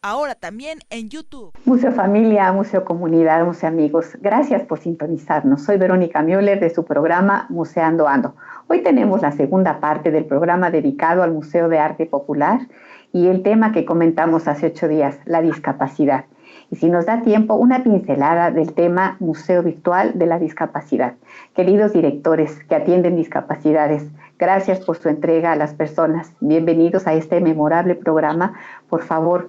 ahora también en YouTube. Museo Familia, Museo Comunidad, Museo Amigos, gracias por sintonizarnos. Soy Verónica Müller de su programa Museando Ando. Hoy tenemos la segunda parte del programa dedicado al Museo de Arte Popular y el tema que comentamos hace 8 días, la discapacidad. Y si nos da tiempo, una pincelada del tema Museo Virtual de la Discapacidad. Queridos directores que atienden discapacidades, gracias por su entrega a las personas. Bienvenidos a este memorable programa. Por favor,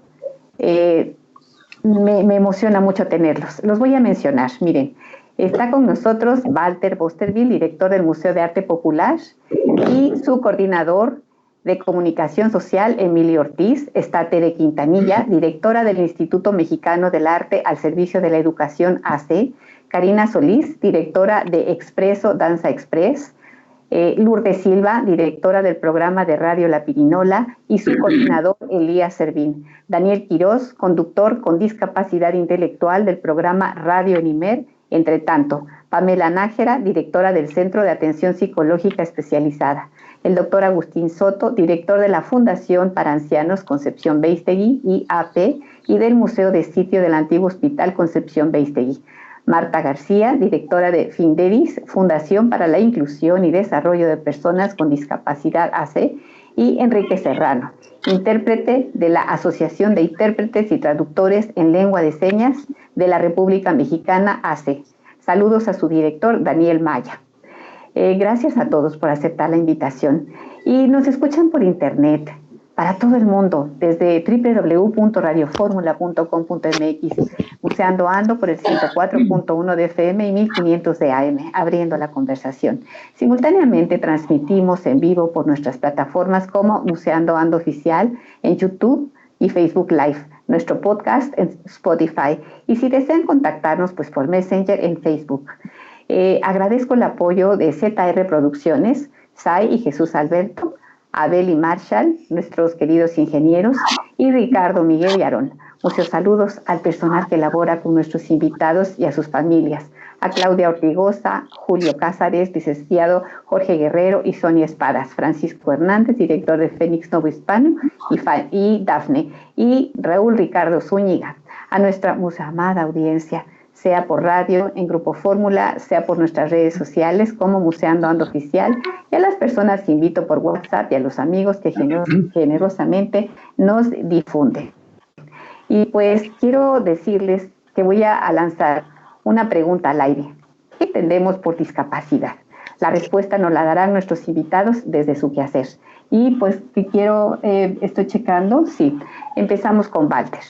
me emociona mucho tenerlos. Los voy a mencionar. Miren, está con nosotros Walter Bosterville, director del Museo de Arte Popular, y su coordinador de Comunicación Social, Emilio Ortiz. Está Tere Quintanilla, directora del Instituto Mexicano del Arte al Servicio de la Educación AC. Karina Solís, directora de Expreso Danza Express. Lourdes Silva, directora del programa de Radio La Pirinola, y su coordinador Elías Servín. Daniel Quirós, conductor con discapacidad intelectual del programa Radio Enimer, entre tanto. Pamela Nájera, directora del Centro de Atención Psicológica Especializada. El doctor Agustín Soto, director de la Fundación para Ancianos Concepción Beistegui, IAP, y del Museo de Sitio del Antiguo Hospital Concepción Beistegui. Marta García, directora de Findevis, Fundación para la Inclusión y Desarrollo de Personas con Discapacidad AC, y Enrique Serrano, intérprete de la Asociación de Intérpretes y Traductores en Lengua de Señas de la República Mexicana AC. Saludos a su director, Daniel Maya. Gracias a todos por aceptar la invitación. Y nos escuchan por internet, para todo el mundo, desde www.radioformula.com.mx, Museando Ando por el 104.1 de FM y 1500 de AM, abriendo la conversación. Simultáneamente transmitimos en vivo por nuestras plataformas como Museando Ando Oficial en YouTube y Facebook Live, nuestro podcast en Spotify, y si desean contactarnos, pues por Messenger en Facebook. Agradezco el apoyo de ZR Producciones, Sai y Jesús Alberto, Abel y Marshall, nuestros queridos ingenieros, y Ricardo, Miguel y Aarón. Muchos saludos al personal que labora con nuestros invitados y a sus familias, a Claudia Ortigosa, Julio Cázares, licenciado Jorge Guerrero y Sonia Espadas, Francisco Hernández, director de Fénix Novo Hispano, y Dafne, y Raúl Ricardo Zúñiga, a nuestra muy amada audiencia, sea por radio, en Grupo Fórmula, sea por nuestras redes sociales como Museando Ando Oficial, y a las personas que invito por WhatsApp y a los amigos que generosamente nos difunden. Y pues quiero decirles que voy a lanzar una pregunta al aire. ¿Qué entendemos por discapacidad? La respuesta nos la darán nuestros invitados desde su quehacer. Y pues estoy checando, sí, empezamos con Walter.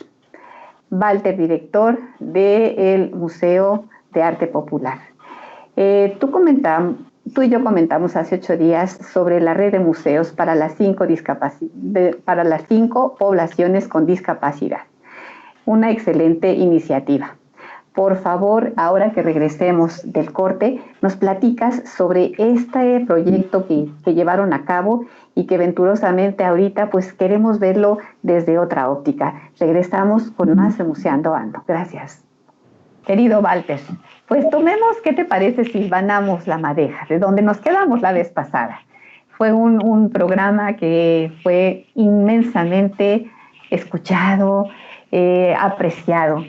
Walter, director del Museo de Arte Popular. Tú y yo comentamos hace 8 días sobre la red de museos para las 5 poblaciones con discapacidad. Una excelente iniciativa. Por favor, ahora que regresemos del corte, nos platicas sobre este proyecto que llevaron a cabo y que venturosamente ahorita pues queremos verlo desde otra óptica. Regresamos con más de Museando Ando. Gracias. Querido Walter, pues tomemos, ¿qué te parece si vanamos la madeja, de donde nos quedamos la vez pasada? Fue un programa que fue inmensamente escuchado, apreciado.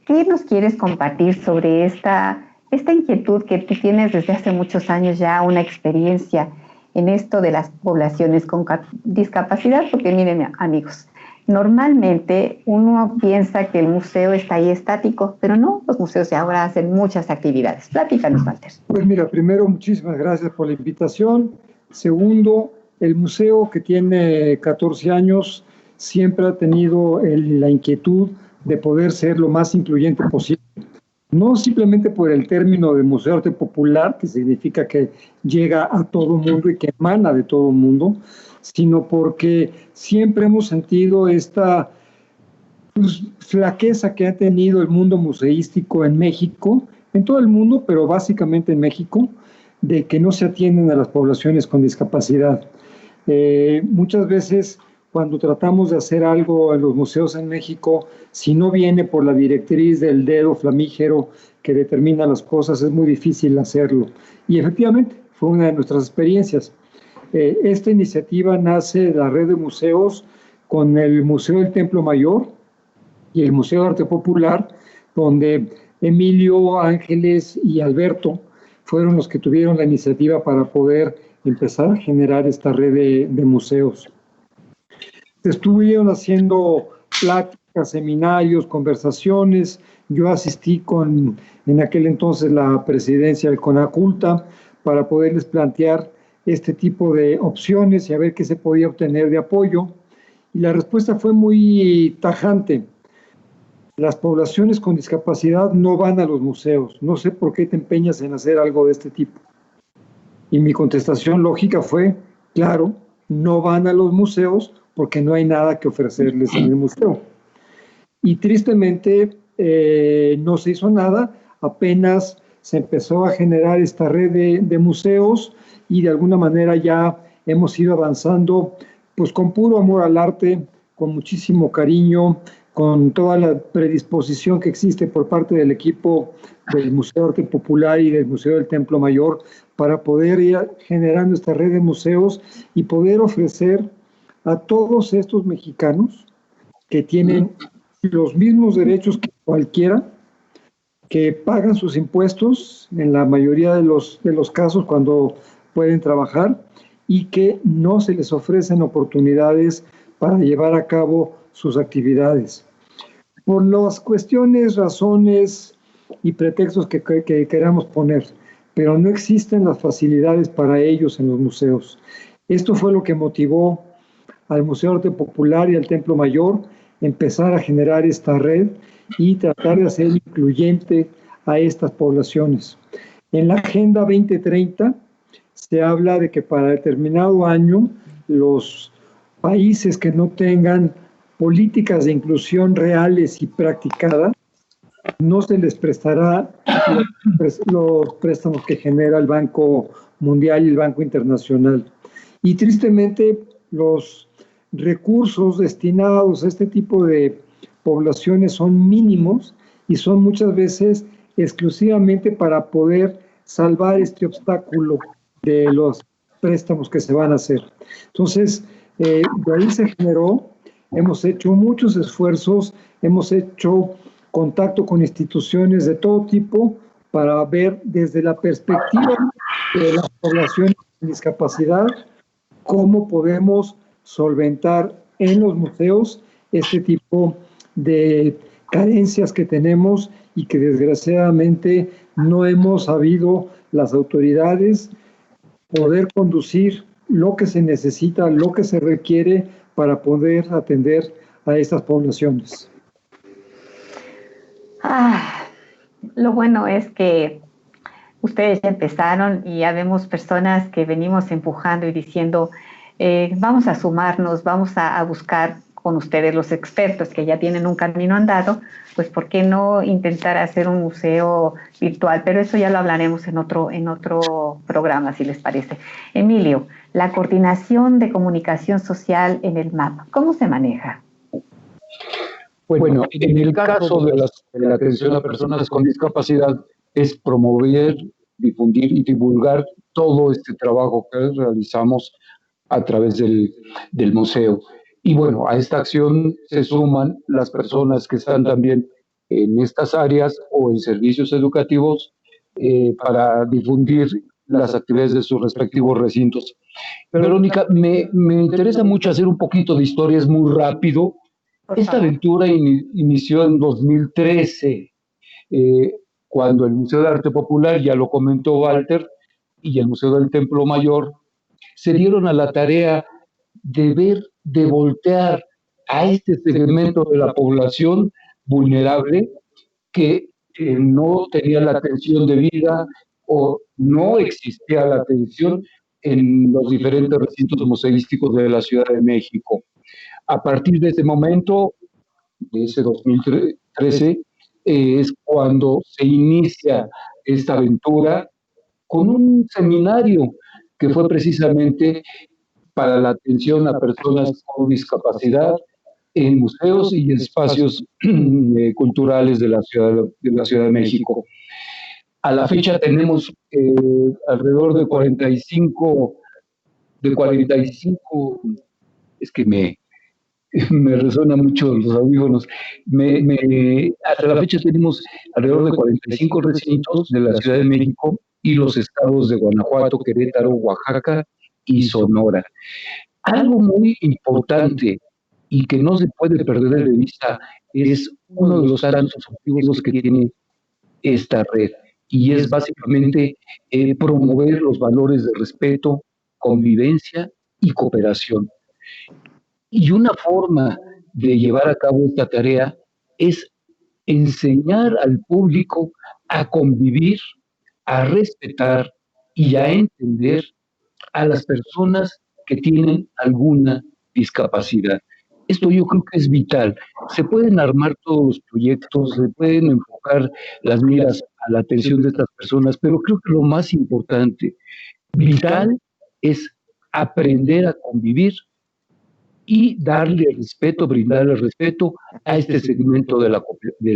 ¿Qué nos quieres compartir sobre esta inquietud que tú tienes desde hace muchos años ya, una experiencia en esto de las poblaciones con discapacidad? Porque miren, amigos, normalmente uno piensa que el museo está ahí estático, pero no, los museos de ahora hacen muchas actividades. Platícanos, Walter. Pues mira, primero, muchísimas gracias por la invitación. Segundo, el museo, que tiene 14 años, siempre ha tenido la inquietud de poder ser lo más incluyente posible. No simplemente por el término de Museo de Arte Popular, que significa que llega a todo mundo y que emana de todo mundo, sino porque siempre hemos sentido esta flaqueza que ha tenido el mundo museístico en México, en todo el mundo, pero básicamente en México, de que no se atienden a las poblaciones con discapacidad. Muchas veces, cuando tratamos de hacer algo en los museos en México, si no viene por la directriz del dedo flamígero que determina las cosas, es muy difícil hacerlo. Y efectivamente, fue una de nuestras experiencias. Esta iniciativa nace de la red de museos con el Museo del Templo Mayor, y el Museo de Arte Popular, donde Emilio, Ángeles y Alberto fueron los que tuvieron la iniciativa para poder empezar a generar esta red de museos. Estuvieron haciendo pláticas, seminarios, conversaciones. Yo asistí en aquel entonces la presidencia del CONACULTA para poderles plantear este tipo de opciones y a ver qué se podía obtener de apoyo. Y la respuesta fue muy tajante. Las poblaciones con discapacidad no van a los museos. No sé por qué te empeñas en hacer algo de este tipo. Y mi contestación lógica fue, claro, no van a los museos porque no hay nada que ofrecerles en el museo. Y tristemente no se hizo nada, apenas se empezó a generar esta red de museos y de alguna manera ya hemos ido avanzando pues con puro amor al arte, con muchísimo cariño, con toda la predisposición que existe por parte del equipo del Museo de Arte Popular y del Museo del Templo Mayor para poder ir generando esta red de museos y poder ofrecer a todos estos mexicanos que tienen los mismos derechos que cualquiera, que pagan sus impuestos en la mayoría de los casos cuando pueden trabajar y que no se les ofrecen oportunidades para llevar a cabo sus actividades. Por las cuestiones, razones y pretextos que queramos poner, pero no existen las facilidades para ellos en los museos. Esto fue lo que motivó al Museo de Arte Popular y al Templo Mayor empezar a generar esta red y tratar de hacer incluyente a estas poblaciones. En la Agenda 2030 se habla de que para determinado año los países que no tengan políticas de inclusión reales y practicadas, no se les prestará los préstamos que genera el Banco Mundial y el Banco Internacional. Y tristemente los recursos destinados a este tipo de poblaciones son mínimos y son muchas veces exclusivamente para poder salvar este obstáculo de los préstamos que se van a hacer. Entonces, de ahí se generó, hemos hecho muchos esfuerzos, hemos hecho contacto con instituciones de todo tipo para ver desde la perspectiva de las poblaciones con discapacidad cómo podemos solventar en los museos este tipo de carencias que tenemos y que desgraciadamente no hemos sabido las autoridades poder conducir lo que se necesita, lo que se requiere para poder atender a estas poblaciones. Lo bueno es que ustedes ya empezaron y ya vemos personas que venimos empujando y diciendo, vamos a sumarnos, vamos a buscar con ustedes los expertos que ya tienen un camino andado, pues ¿por qué no intentar hacer un museo virtual? Pero eso ya lo hablaremos en otro programa, si les parece. Emilio, la coordinación de comunicación social en el MAP, ¿cómo se maneja? Bueno, en el caso de la atención a personas con discapacidad es promover, difundir y divulgar todo este trabajo que realizamos a través del museo. Y bueno, a esta acción se suman las personas que están también en estas áreas o en servicios educativos para difundir las actividades de sus respectivos recintos. Verónica, me interesa mucho hacer un poquito de historia, es muy rápido. Esta aventura inició en 2013, cuando el Museo de Arte Popular, ya lo comentó Walter, y el Museo del Templo Mayor se dieron a la tarea de voltear a este segmento de la población vulnerable que no tenía la atención debida o no existía la atención en los diferentes recintos museísticos de la Ciudad de México. A partir de ese momento, de ese 2013, es cuando se inicia esta aventura con un seminario que fue precisamente para la atención a personas con discapacidad en museos y espacios culturales de la Ciudad de México. A la fecha tenemos alrededor de 45, es que Me resuena mucho los audífonos. Hasta la fecha tenemos alrededor de 45 recintos de la Ciudad de México y los estados de Guanajuato, Querétaro, Oaxaca y Sonora. Algo muy importante y que no se puede perder de vista es uno de los tantos objetivos que tiene esta red, y es básicamente promover los valores de respeto, convivencia y cooperación. Y una forma de llevar a cabo esta tarea es enseñar al público a convivir, a respetar y a entender a las personas que tienen alguna discapacidad. Esto yo creo que es vital. Se pueden armar todos los proyectos, se pueden enfocar las miras a la atención de estas personas, pero creo que lo más importante, vital, es aprender a convivir y darle respeto, brindarle respeto a este segmento de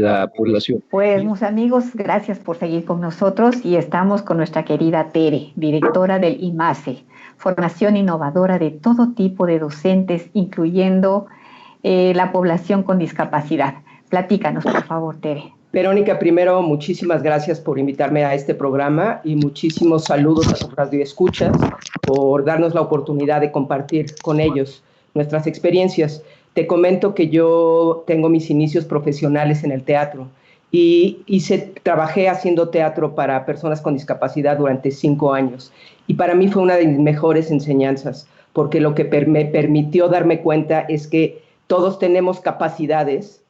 la población. Pues, mis amigos, gracias por seguir con nosotros y estamos con nuestra querida Tere, directora del IMASE, formación innovadora de todo tipo de docentes, incluyendo la población con discapacidad. Platícanos, por favor, Tere. Verónica, primero, muchísimas gracias por invitarme a este programa y muchísimos saludos a tus radioescuchas por darnos la oportunidad de compartir con ellos nuestras experiencias. Te comento que yo tengo mis inicios profesionales en el teatro y trabajé haciendo teatro para personas con discapacidad durante 5 años. Y para mí fue una de mis mejores enseñanzas, porque lo que me permitió darme cuenta es que todos tenemos capacidades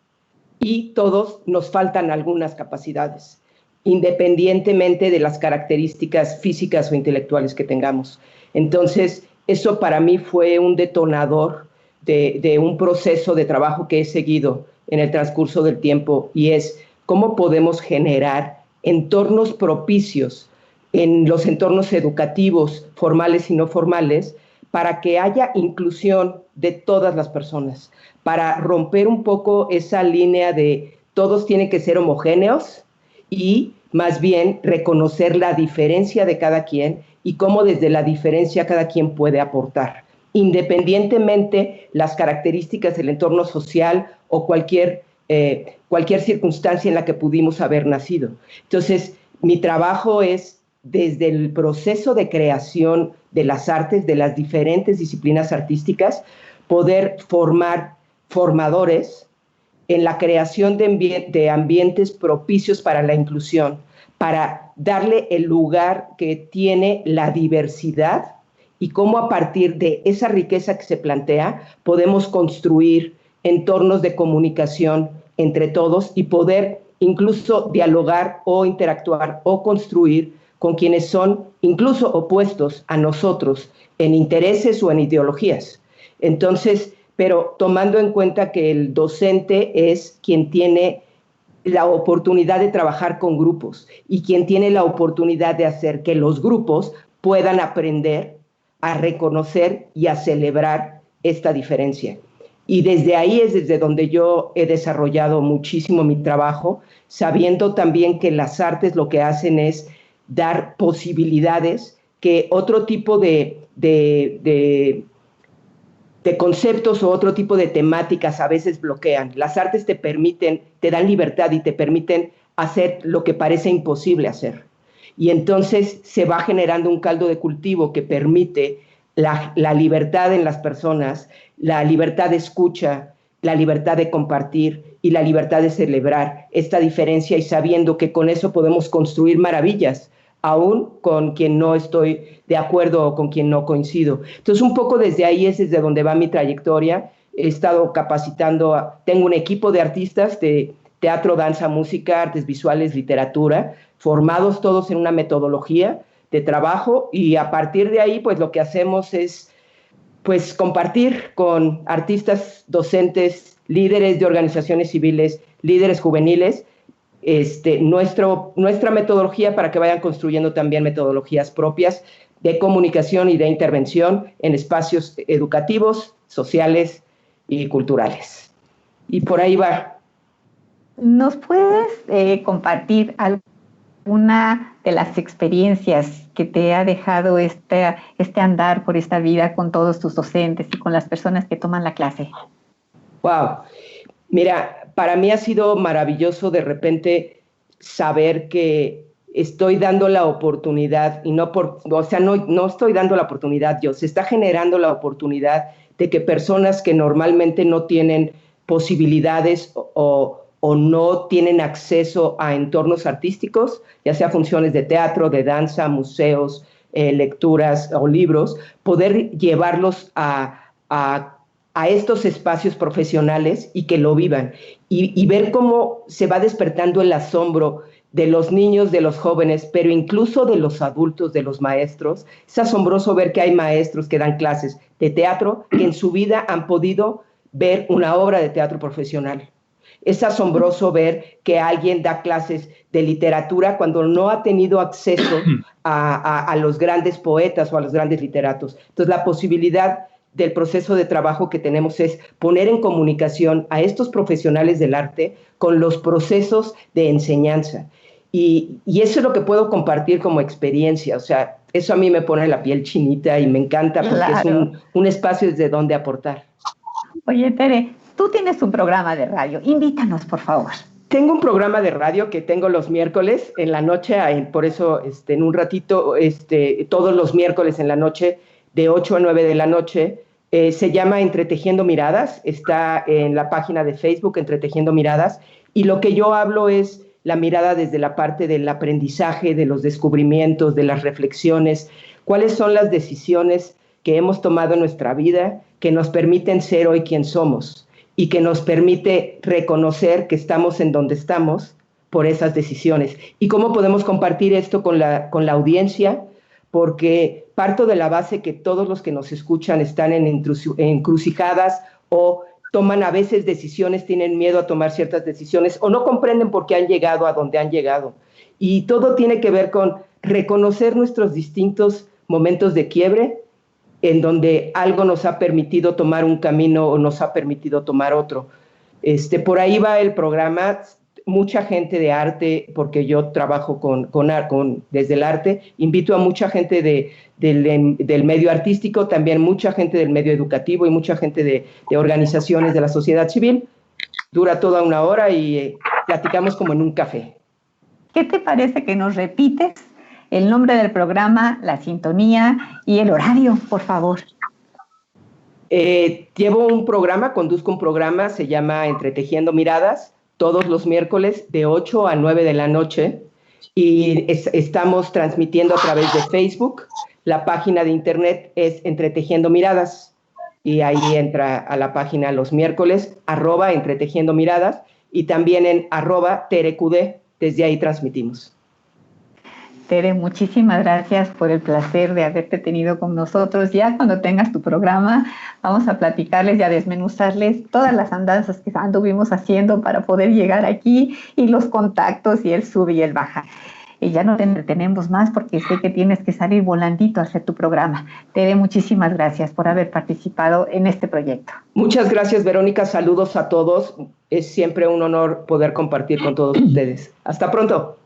y todos nos faltan algunas capacidades, independientemente de las características físicas o intelectuales que tengamos. Entonces, eso para mí fue un detonador de un proceso de trabajo que he seguido en el transcurso del tiempo, y es cómo podemos generar entornos propicios en los entornos educativos, formales y no formales, para que haya inclusión de todas las personas, para romper un poco esa línea de todos tienen que ser homogéneos y más bien reconocer la diferencia de cada quien y cómo desde la diferencia cada quien puede aportar, independientemente las características del entorno social o cualquier circunstancia en la que pudimos haber nacido. Entonces, mi trabajo es desde el proceso de creación de las artes, de las diferentes disciplinas artísticas, poder formar formadores en la creación de ambientes propicios para la inclusión, para darle el lugar que tiene la diversidad y cómo a partir de esa riqueza que se plantea podemos construir entornos de comunicación entre todos y poder incluso dialogar o interactuar o construir con quienes son incluso opuestos a nosotros en intereses o en ideologías. Entonces, pero tomando en cuenta que el docente es quien tiene la oportunidad de trabajar con grupos y quien tiene la oportunidad de hacer que los grupos puedan aprender a reconocer y a celebrar esta diferencia. Y desde ahí es desde donde yo he desarrollado muchísimo mi trabajo, sabiendo también que las artes lo que hacen es dar posibilidades que otro tipo de conceptos o otro tipo de temáticas a veces bloquean. Las artes te dan libertad y te permiten hacer lo que parece imposible hacer. Y entonces se va generando un caldo de cultivo que permite la libertad en las personas, la libertad de escucha, la libertad de compartir y la libertad de celebrar esta diferencia y sabiendo que con eso podemos construir maravillas, aún con quien no estoy de acuerdo o con quien no coincido. Entonces, un poco desde ahí es desde donde va mi trayectoria. He estado capacitando, tengo un equipo de artistas de teatro, danza, música, artes visuales, literatura, formados todos en una metodología de trabajo, y a partir de ahí, pues lo que hacemos es pues compartir con artistas, docentes, líderes de organizaciones civiles, líderes juveniles, nuestra metodología para que vayan construyendo también metodologías propias de comunicación y de intervención en espacios educativos, sociales y culturales. Y por ahí va. ¿Nos puedes compartir alguna de las experiencias que te ha dejado este andar por esta vida con todos tus docentes y con las personas que toman la clase? Wow. Mira, para mí ha sido maravilloso de repente saber que estoy dando la oportunidad y no no estoy dando la oportunidad yo, se está generando la oportunidad de que personas que normalmente no tienen posibilidades o no tienen acceso a entornos artísticos, ya sea funciones de teatro, de danza, museos, lecturas o libros, poder llevarlos a estos espacios profesionales y que lo vivan y ver cómo se va despertando el asombro de los niños, de los jóvenes, pero incluso de los adultos, de los maestros. Es asombroso ver que hay maestros que dan clases de teatro que en su vida han podido ver una obra de teatro profesional. Es asombroso ver que alguien da clases de literatura cuando no ha tenido acceso a los grandes poetas o a los grandes literatos. Entonces, la posibilidad del proceso de trabajo que tenemos es poner en comunicación a estos profesionales del arte con los procesos de enseñanza. Y eso es lo que puedo compartir como experiencia. O sea, eso a mí me pone la piel chinita y me encanta porque claro, es un espacio desde donde aportar. Oye, Tere, tú tienes un programa de radio. Invítanos, por favor. Tengo un programa de radio que tengo los miércoles en la noche, por eso en un ratito, todos los miércoles en la noche, de 8 a 9 de la noche, se llama Entretejiendo Miradas, está en la página de Facebook Entretejiendo Miradas, y lo que yo hablo es la mirada desde la parte del aprendizaje, de los descubrimientos, de las reflexiones, cuáles son las decisiones que hemos tomado en nuestra vida que nos permiten ser hoy quien somos y que nos permite reconocer que estamos en donde estamos por esas decisiones. ¿Y cómo podemos compartir esto con la audiencia? Porque parto de la base que todos los que nos escuchan están en encrucijadas o toman a veces decisiones, tienen miedo a tomar ciertas decisiones o no comprenden por qué han llegado a donde han llegado. Y todo tiene que ver con reconocer nuestros distintos momentos de quiebre en donde algo nos ha permitido tomar un camino o nos ha permitido tomar otro. Por ahí va el programa. Mucha gente de arte, porque yo trabajo desde el arte, invito a mucha gente del medio artístico, también mucha gente del medio educativo y mucha gente de organizaciones de la sociedad civil. Dura toda una hora y platicamos como en un café. ¿Qué te parece que nos repites el nombre del programa, la sintonía y el horario, por favor? Conduzco un programa, se llama Entretejiendo Miradas, todos los miércoles de 8 a 9 de la noche y estamos transmitiendo a través de Facebook. La página de internet es Entretejiendo Miradas y ahí entra a la página los miércoles, @Entretejiendo Miradas y también en @TereQD, desde ahí transmitimos. Tere, muchísimas gracias por el placer de haberte tenido con nosotros. Ya cuando tengas tu programa, vamos a platicarles y a desmenuzarles todas las andanzas que anduvimos haciendo para poder llegar aquí y los contactos y el sube y el baja. Y ya no te entretenemos más porque sé que tienes que salir volandito a hacer tu programa. Tere, muchísimas gracias por haber participado en este proyecto. Muchas gracias, Verónica. Saludos a todos. Es siempre un honor poder compartir con todos ustedes. Hasta pronto.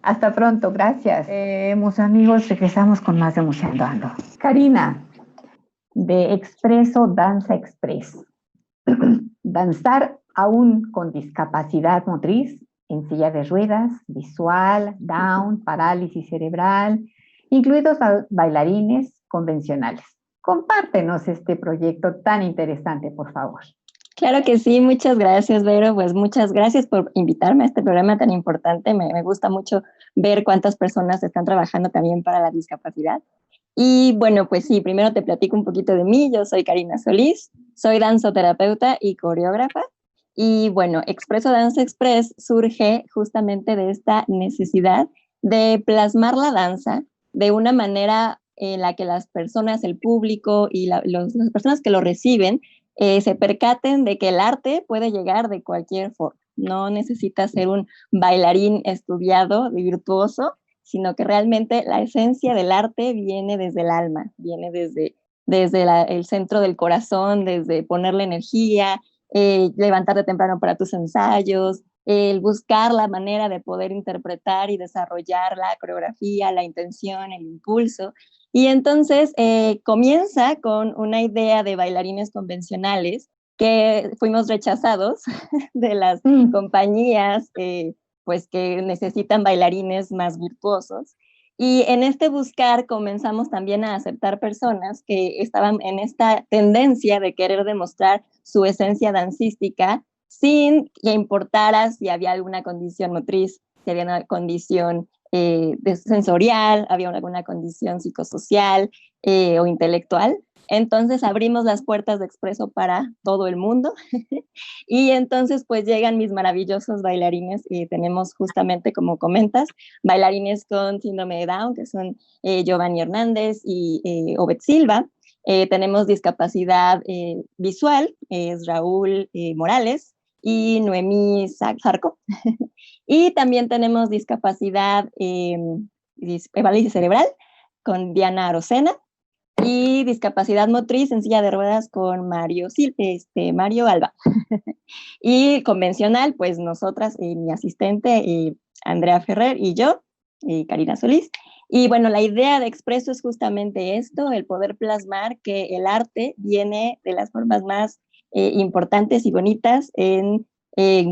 Hasta pronto, gracias. Mis amigos, regresamos con más de Museando Ando. Karina, de Expreso Danza Express. Danzar aún con discapacidad motriz, en silla de ruedas, visual, Down, parálisis cerebral, incluidos bailarines convencionales. Compártenos este proyecto tan interesante, por favor. Claro que sí, muchas gracias, Vero. Pues muchas gracias por invitarme a este programa tan importante. Me gusta mucho ver cuántas personas están trabajando también para la discapacidad. Y bueno, pues sí, primero te platico un poquito de mí. Yo soy Karina Solís, soy danzoterapeuta y coreógrafa. Y bueno, Expreso Danza Express surge justamente de esta necesidad de plasmar la danza de una manera en la que las personas, el público y las personas que lo reciben se percaten de que el arte puede llegar de cualquier forma. No necesita ser un bailarín estudiado, virtuoso, sino que realmente la esencia del arte viene desde el alma, viene desde el centro del corazón, desde ponerle energía, levantarte temprano para tus ensayos, el buscar la manera de poder interpretar y desarrollar la coreografía, la intención, el impulso. Y entonces comienza con una idea de bailarines convencionales que fuimos rechazados de las compañías pues que necesitan bailarines más virtuosos. Y en este buscar comenzamos también a aceptar personas que estaban en esta tendencia de querer demostrar su esencia dancística sin que importara si había alguna condición motriz, si había una condición sensorial, había alguna condición psicosocial o intelectual. Entonces abrimos las puertas de Expreso para todo el mundo y entonces pues llegan mis maravillosos bailarines y tenemos justamente, como comentas, bailarines con síndrome de Down, que son Giovanni Hernández y Obed Silva. Tenemos discapacidad visual, es Raúl Morales y Noemí Zarco. Y también tenemos discapacidad parálisis cerebral con Diana Arocena y discapacidad motriz en silla de ruedas con Mario Alba. Y convencional, pues nosotras, mi asistente Andrea Ferrer y yo, Karina Solís. Y bueno, la idea de Expreso es justamente esto, el poder plasmar que el arte viene de las formas más importantes y bonitas en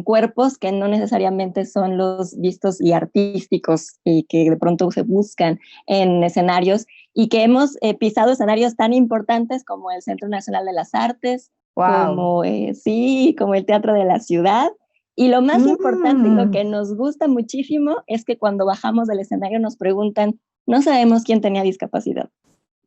cuerpos que no necesariamente son los vistos y artísticos y que de pronto se buscan en escenarios y que hemos pisado escenarios tan importantes como el Centro Nacional de las Artes, como el Teatro de la Ciudad. Y lo más importante y lo que nos gusta muchísimo es que cuando bajamos del escenario nos preguntan, no sabemos quién tenía discapacidad.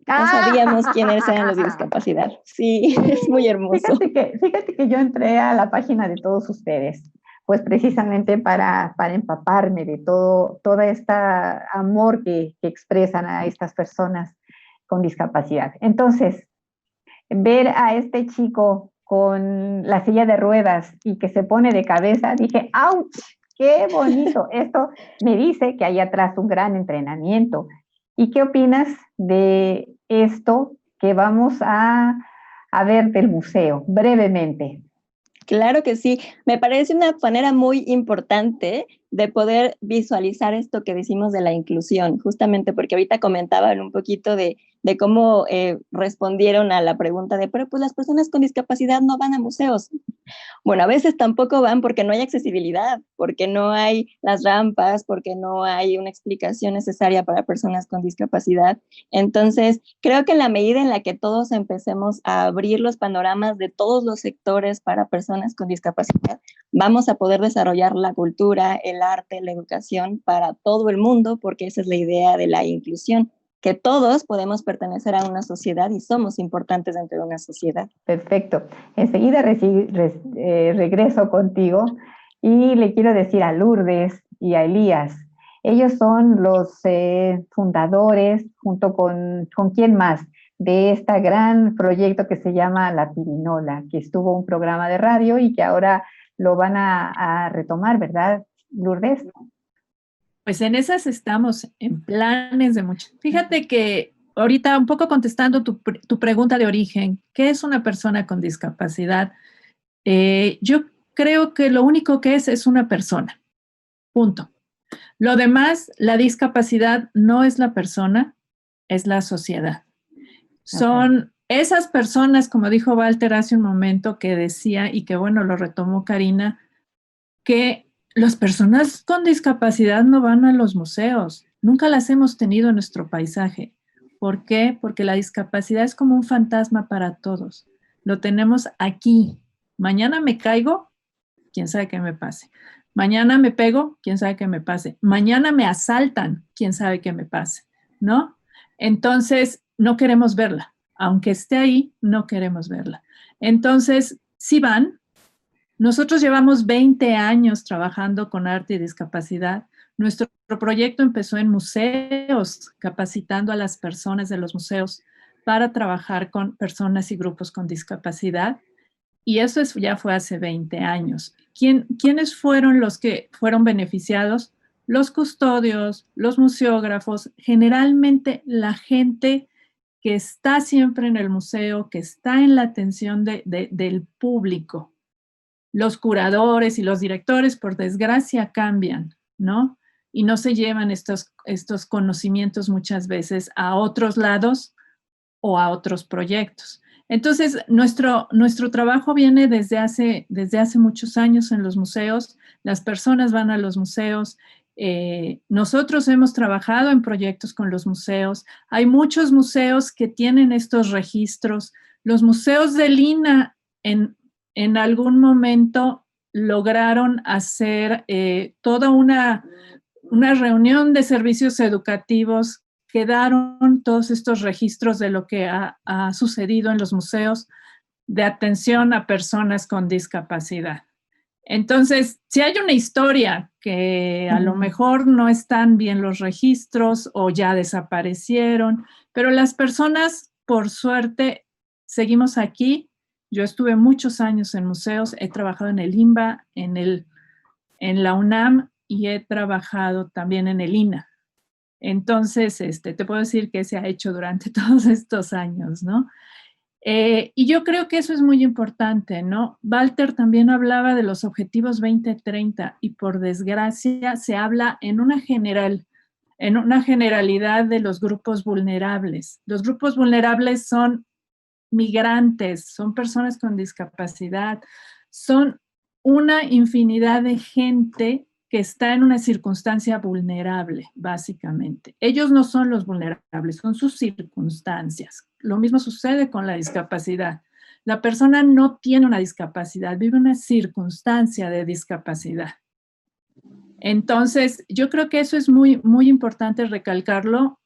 No sabíamos quiénes eran los de discapacidad. Sí, es muy hermoso. Fíjate que yo entré a la página de todos ustedes, pues precisamente para empaparme de todo este amor que expresan a estas personas con discapacidad. Entonces, ver a este chico con la silla de ruedas y que se pone de cabeza, dije, ¡auch! ¡Qué bonito! Esto me dice que hay atrás un gran entrenamiento. ¿Y qué opinas de esto que vamos a ver del museo brevemente? Claro que sí, me parece una manera muy importante de poder visualizar esto que decimos de la inclusión, justamente porque ahorita comentaban un poquito de cómo respondieron a la pregunta de, pero pues las personas con discapacidad no van a museos. Bueno, a veces tampoco van porque no hay accesibilidad, porque no hay las rampas, porque no hay una explicación necesaria para personas con discapacidad. Entonces, creo que en la medida en la que todos empecemos a abrir los panoramas de todos los sectores para personas con discapacidad, vamos a poder desarrollar la cultura, el arte, la educación para todo el mundo, porque esa es la idea de la inclusión, que todos podemos pertenecer a una sociedad y somos importantes dentro de una sociedad. Perfecto. Enseguida regreso contigo y le quiero decir a Lourdes y a Elías, ellos son los fundadores, junto con quién más, de este gran proyecto que se llama La Pirinola, que estuvo un programa de radio y que ahora lo van a retomar, ¿verdad, Lourdes? Pues en esas estamos, en planes de mucho. Fíjate que ahorita un poco contestando tu pregunta de origen, ¿qué es una persona con discapacidad? Yo creo que lo único que es una persona, punto. Lo demás, la discapacidad no es la persona, es la sociedad. Son esas personas, como dijo Walter hace un momento, que decía, y que bueno, lo retomó Karina, que las personas con discapacidad no van a los museos, nunca las hemos tenido en nuestro paisaje. ¿Por qué? Porque la discapacidad es como un fantasma para todos. Lo tenemos aquí. Mañana me caigo, quién sabe qué me pase. Mañana me pego, quién sabe qué me pase. Mañana me asaltan, quién sabe qué me pase, ¿no? Entonces, no queremos verla. Aunque esté ahí, no queremos verla. Entonces, sí van. Nosotros llevamos 20 años trabajando con arte y discapacidad. Nuestro proyecto empezó en museos, capacitando a las personas de los museos para trabajar con personas y grupos con discapacidad. Y eso ya fue hace 20 años. ¿Quiénes fueron los que fueron beneficiados? Los custodios, los museógrafos, generalmente la gente que está siempre en el museo, que está en la atención del público. Los curadores y los directores, por desgracia, cambian, ¿no? Y no se llevan estos conocimientos muchas veces a otros lados o a otros proyectos. Entonces, nuestro trabajo viene desde hace muchos años en los museos. Las personas van a los museos. Nosotros hemos trabajado en proyectos con los museos. Hay muchos museos que tienen estos registros. Los museos de Lina en algún momento lograron hacer toda una reunión de servicios educativos. Quedaron todos estos registros de lo que ha sucedido en los museos de atención a personas con discapacidad. Entonces, si hay una historia que a lo mejor no están bien los registros o ya desaparecieron, pero las personas, por suerte, seguimos aquí. Yo estuve muchos años en museos, he trabajado en el INBA, en la UNAM y he trabajado también en el INAH. Entonces, te puedo decir que se ha hecho durante todos estos años, ¿no? Y yo creo que eso es muy importante, ¿no? Walter también hablaba de los objetivos 2030 y por desgracia se habla en una generalidad de los grupos vulnerables. Los grupos vulnerables son migrantes, son personas con discapacidad, son una infinidad de gente que está en una circunstancia vulnerable, básicamente. Ellos no son los vulnerables, son sus circunstancias. Lo mismo sucede con la discapacidad. La persona no tiene una discapacidad, vive una circunstancia de discapacidad. Entonces, yo creo que eso es muy, muy importante recalcarlo.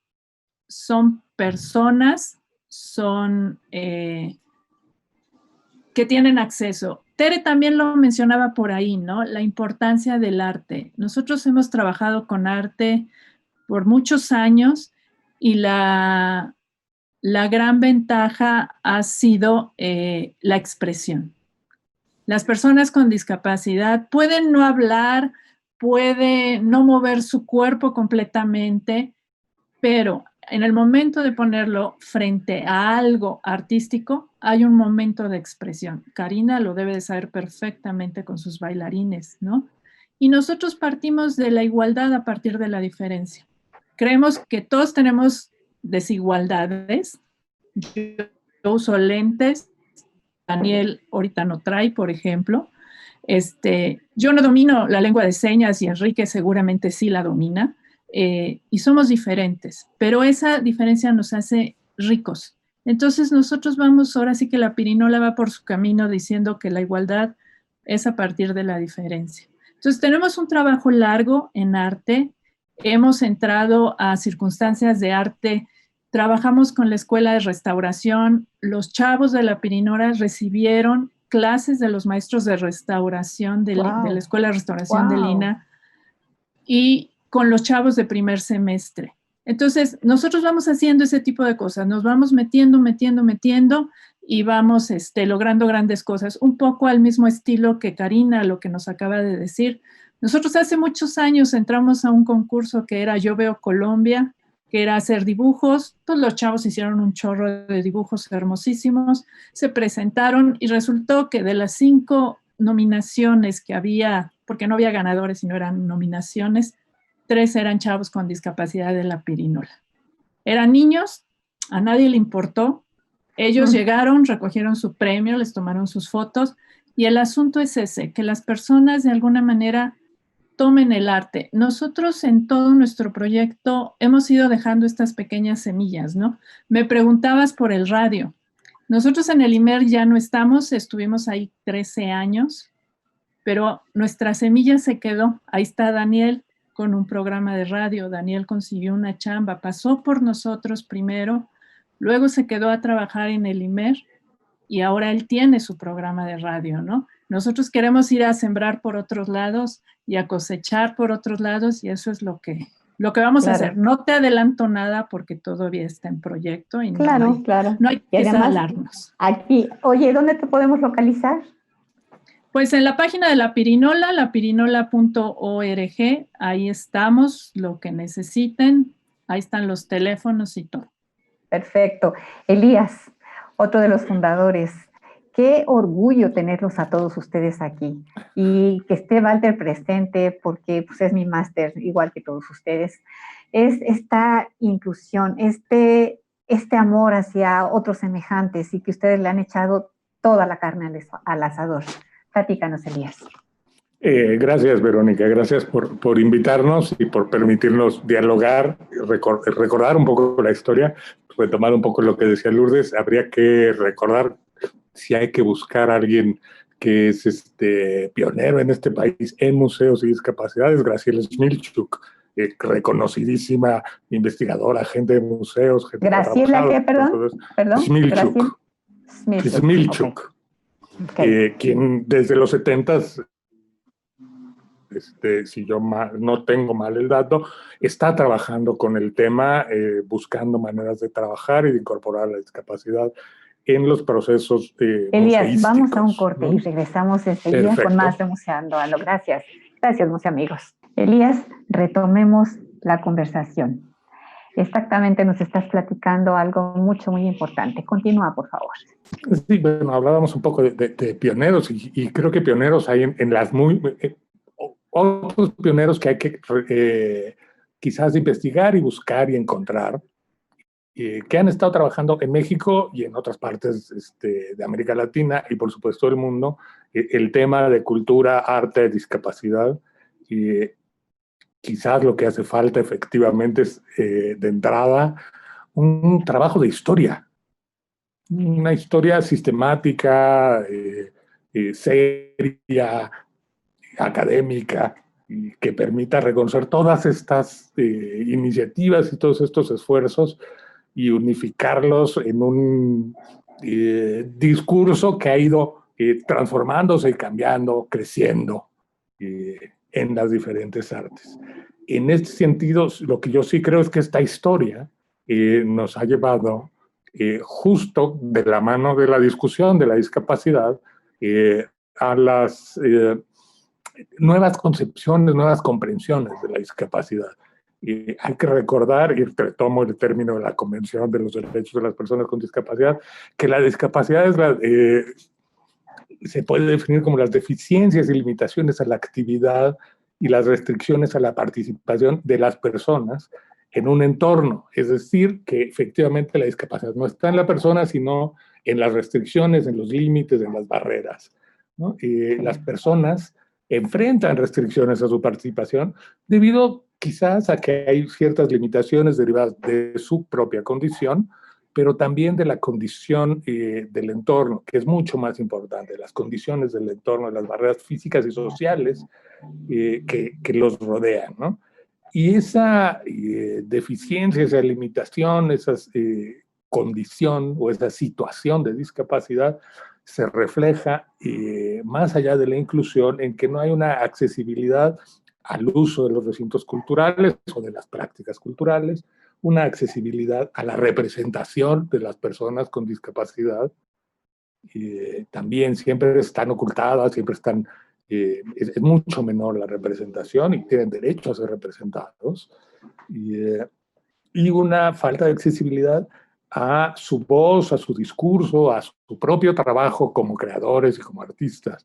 Son personas, que tienen acceso. Tere también lo mencionaba por ahí, ¿no? La importancia del arte. Nosotros hemos trabajado con arte por muchos años y la gran ventaja ha sido la expresión. Las personas con discapacidad pueden no hablar, pueden no mover su cuerpo completamente, pero en el momento de ponerlo frente a algo artístico, hay un momento de expresión. Karina lo debe de saber perfectamente con sus bailarines, ¿no? Y nosotros partimos de la igualdad a partir de la diferencia. Creemos que todos tenemos desigualdades. Yo uso lentes, Daniel ahorita no trae, por ejemplo. Yo no domino la lengua de señas y Enrique seguramente sí la domina. Y somos diferentes, pero esa diferencia nos hace ricos. Entonces nosotros vamos, ahora sí que la pirinola va por su camino diciendo que la igualdad es a partir de la diferencia. Entonces tenemos un trabajo largo en arte, hemos entrado a circunstancias de arte, trabajamos con la escuela de restauración, los chavos de la pirinola recibieron clases de los maestros de restauración de la escuela de restauración de Lina y con los chavos de primer semestre. Entonces, nosotros vamos haciendo ese tipo de cosas, nos vamos metiendo y vamos logrando grandes cosas, un poco al mismo estilo que Karina, lo que nos acaba de decir. Nosotros hace muchos años entramos a un concurso que era Yo Veo Colombia, que era hacer dibujos. Todos los chavos hicieron un chorro de dibujos hermosísimos, se presentaron y resultó que de las 5 nominaciones que había, porque no había ganadores, sino eran nominaciones, 3 eran chavos con discapacidad de la pirinola. Eran niños, a nadie le importó. Ellos llegaron, recogieron su premio, les tomaron sus fotos y el asunto es ese, que las personas de alguna manera tomen el arte. Nosotros en todo nuestro proyecto hemos ido dejando estas pequeñas semillas, ¿no? Me preguntabas por el radio. Nosotros en el IMER ya no estuvimos ahí 13 años, pero nuestra semilla se quedó. Ahí está Daniel con un programa de radio. Daniel consiguió una chamba, pasó por nosotros primero, luego se quedó a trabajar en el IMER y ahora él tiene su programa de radio, ¿no? Nosotros queremos ir a sembrar por otros lados y a cosechar por otros lados y eso es lo que vamos a hacer. No te adelanto nada porque todavía está en proyecto y no hay que salarnos. Aquí, oye, ¿dónde te podemos localizar? Pues en la página de la pirinola, lapirinola.org, ahí estamos, lo que necesiten, ahí están los teléfonos y todo. Perfecto. Elías, otro de los fundadores, qué orgullo tenerlos a todos ustedes aquí y que esté Walter presente porque pues, es mi máster, igual que todos ustedes. Es esta inclusión, este amor hacia otros semejantes y que ustedes le han echado toda la carne al asador. Platícanos, Elías. Gracias, Verónica. Gracias por invitarnos y por permitirnos dialogar, recordar un poco la historia, retomar un poco lo que decía Lourdes. Habría que recordar si hay que buscar a alguien que es pionero en este país en museos y discapacidades, Graciela Smilchuk, reconocidísima investigadora, agente de museos. ¿Graciela qué, perdón? Smilchuk. Smilchuk. Okay. Quien desde los 70s, si yo no tengo mal el dato, está trabajando con el tema, buscando maneras de trabajar y de incorporar la discapacidad en los procesos Elías, vamos a un corte, ¿no? Y regresamos enseguida. Perfecto. Con más de Museando Ando. Gracias. Gracias, museamigos. Elías, retomemos la conversación. Exactamente, nos estás platicando algo muy importante. Continúa, por favor. Sí, bueno, hablábamos un poco de pioneros y creo que pioneros hay en las otros pioneros que hay que quizás investigar y buscar y encontrar, que han estado trabajando en México y en otras partes de América Latina y por supuesto del mundo, el tema de cultura, arte, discapacidad. Quizás lo que hace falta efectivamente es, de entrada, un trabajo de historia, una historia sistemática, seria, académica, que permita reconocer todas estas iniciativas y todos estos esfuerzos y unificarlos en un discurso que ha ido transformándose y cambiando, creciendo en las diferentes artes. En este sentido, lo que yo sí creo es que esta historia nos ha llevado justo de la mano de la discusión de la discapacidad a las nuevas concepciones, nuevas comprensiones de la discapacidad. Hay que recordar, y retomo el término de la Convención de los Derechos de las Personas con Discapacidad, que la discapacidad se puede definir como las deficiencias y limitaciones a la actividad y las restricciones a la participación de las personas en un entorno. Es decir, que efectivamente la discapacidad no está en la persona, sino en las restricciones, en los límites, en las barreras, ¿no? Las personas enfrentan restricciones a su participación debido quizás a que hay ciertas limitaciones derivadas de su propia condición, pero también de la condición del entorno, que es mucho más importante, las condiciones del entorno, las barreras físicas y sociales que los rodean, ¿no? Y esa deficiencia, esa limitación, esa condición o esa situación de discapacidad se refleja más allá de la inclusión en que no hay una accesibilidad al uso de los recintos culturales o de las prácticas culturales, una accesibilidad a la representación de las personas con discapacidad. También siempre están ocultadas, siempre están, es mucho menor la representación y tienen derecho a ser representados. Y una falta de accesibilidad a su voz, a su discurso, a su propio trabajo como creadores y como artistas.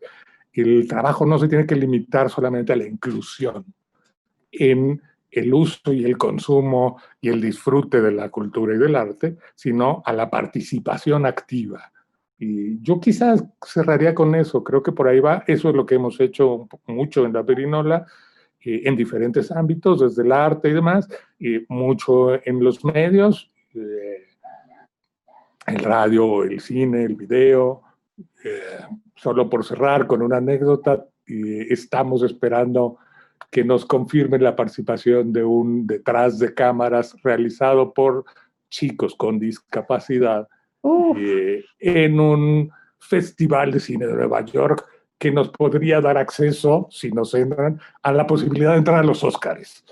El trabajo no se tiene que limitar solamente a la inclusión en el uso y el consumo y el disfrute de la cultura y del arte, sino a la participación activa. Y yo quizás cerraría con eso, creo que por ahí va, eso es lo que hemos hecho mucho en la Pirinola, en diferentes ámbitos, desde el arte y demás, mucho en los medios, el radio, el cine, el video. Solo por cerrar con una anécdota, estamos esperando que nos confirmen la participación de un detrás de cámaras realizado por chicos con discapacidad en un festival de cine de Nueva York que nos podría dar acceso, si nos entran, a la posibilidad de entrar a los Óscares.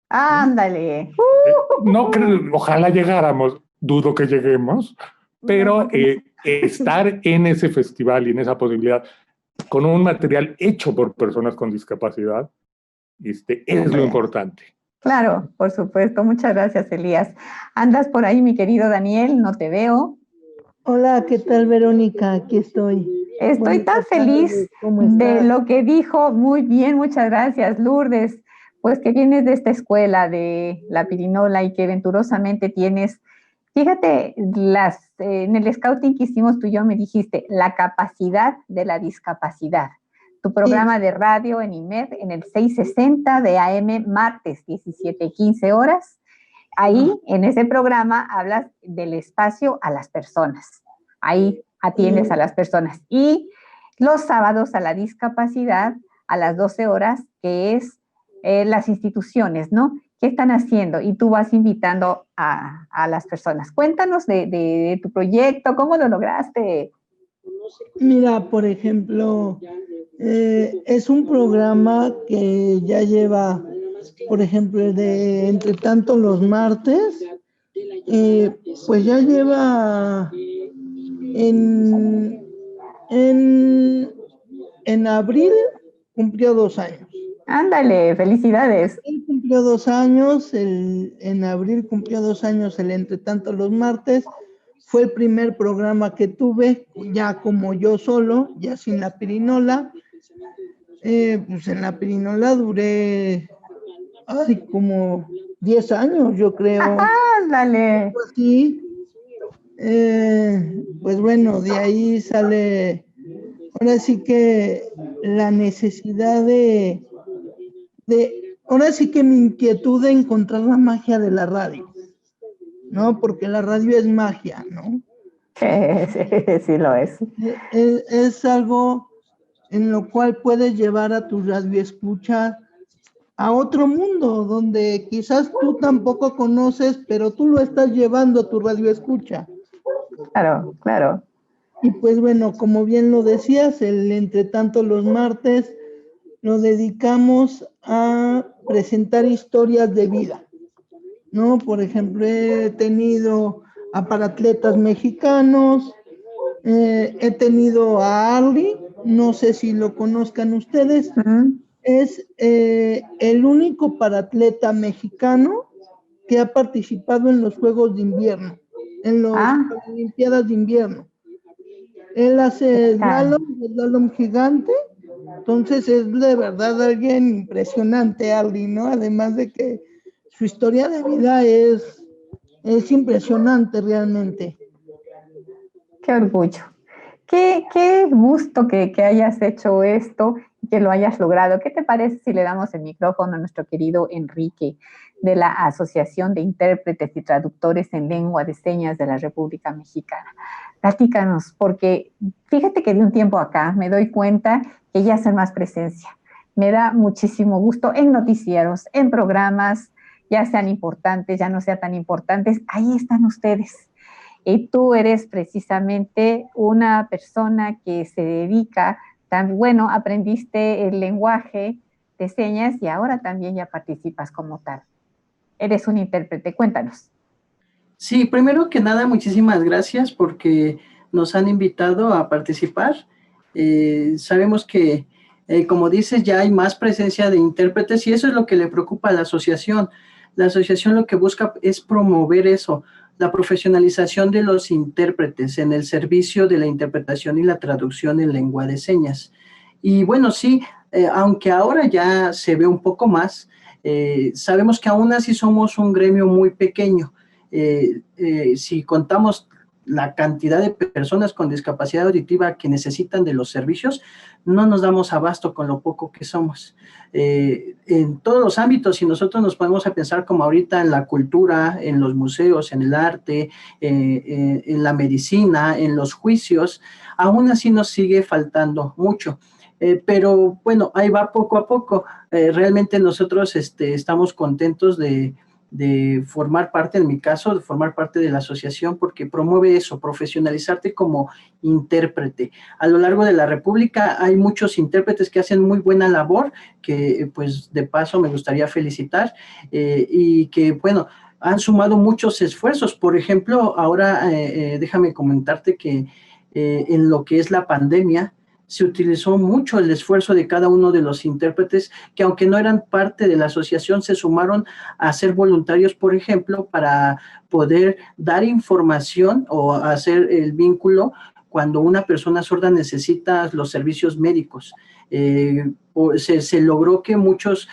¡Ándale! No creo, ojalá llegáramos, dudo que lleguemos, pero estar en ese festival y en esa posibilidad con un material hecho por personas con discapacidad es lo importante. Claro, por supuesto. Muchas gracias, Elías. ¿Andas por ahí, mi querido Daniel? No te veo. Hola, ¿qué tal, Verónica? Aquí estoy. Estoy tan feliz de lo que dijo. Muy bien, muchas gracias, Lourdes. Pues que vienes de esta escuela de la Pirinola y que venturosamente tienes Fíjate, en el scouting que hicimos tú y yo me dijiste la capacidad de la discapacidad. Tu programa de radio en IMED en el 660 de AM, martes, 17:15 horas. Ahí, en ese programa, hablas del espacio a las personas. Ahí atiendes a las personas. Y los sábados a la discapacidad, a las 12 horas, que es las instituciones, ¿no? ¿Qué están haciendo? Y tú vas invitando a las personas. Cuéntanos de tu proyecto, ¿cómo lo lograste? Mira, por ejemplo, es un programa que ya lleva, por ejemplo, de Entre Tanto los martes, pues ya lleva en abril cumplió 2 años. Ándale, felicidades. Él cumplió 2 años, en abril cumplió 2 años el Entre Tanto los martes. Fue el primer programa que tuve, ya como yo solo, ya sin la pirinola. Pues en la pirinola duré como 10 años, yo creo. Ándale. Sí. Pues bueno, de ahí sale, ahora sí que la necesidad ahora sí que mi inquietud de encontrar la magia de la radio, ¿no? Porque la radio es magia, ¿no? Sí lo es. Es algo en lo cual puedes llevar a tu radioescucha a otro mundo, donde quizás tú tampoco conoces, pero tú lo estás llevando a tu radioescucha. Claro, claro. Y pues bueno, como bien lo decías, el Entre Tanto los martes lo dedicamos a presentar historias de vida, ¿no? Por ejemplo, he tenido a paratletas mexicanos, he tenido a Arly, no sé si lo conozcan ustedes, es el único paratleta mexicano que ha participado en los Juegos de Invierno, en las Olimpiadas de Invierno. Él hace slalom gigante, entonces es de verdad alguien impresionante, Arly, ¿no? Además de que su historia de vida es impresionante realmente. Qué orgullo. Qué gusto que hayas hecho esto y que lo hayas logrado. ¿Qué te parece si le damos el micrófono a nuestro querido Enrique de la Asociación de Intérpretes y Traductores en Lengua de Señas de la República Mexicana? Platícanos, porque fíjate que de un tiempo acá me doy cuenta que ya hacen más presencia. Me da muchísimo gusto en noticieros, en programas, ya sean importantes, ya no sean tan importantes, ahí están ustedes. Y tú eres precisamente una persona que se dedica, bueno, aprendiste el lenguaje de señas y ahora también ya participas como tal. Eres un intérprete, cuéntanos. Sí, primero que nada, muchísimas gracias porque nos han invitado a participar. Sabemos que, como dices, ya hay más presencia de intérpretes y eso es lo que le preocupa a la asociación. La asociación lo que busca es promover eso, la profesionalización de los intérpretes en el servicio de la interpretación y la traducción en lengua de señas. Y bueno, sí, aunque ahora ya se ve un poco más, sabemos que aún así somos un gremio muy pequeño. Si contamos la cantidad de personas con discapacidad auditiva que necesitan de los servicios, no nos damos abasto con lo poco que somos. En todos los ámbitos, si nosotros nos ponemos a pensar como ahorita en la cultura, en los museos, en el arte, en la medicina, en los juicios, aún así nos sigue faltando mucho. Pero bueno, ahí va poco a poco. Realmente nosotros estamos contentos de formar parte, en mi caso, de formar parte de la asociación porque promueve eso, profesionalizarte como intérprete. A lo largo de la República hay muchos intérpretes que hacen muy buena labor, que pues de paso me gustaría felicitar y que bueno, han sumado muchos esfuerzos. Por ejemplo, ahora déjame comentarte que en lo que es la pandemia, se utilizó mucho el esfuerzo de cada uno de los intérpretes que aunque no eran parte de la asociación, se sumaron a ser voluntarios, por ejemplo, para poder dar información o hacer el vínculo cuando una persona sorda necesita los servicios médicos. se logró que muchos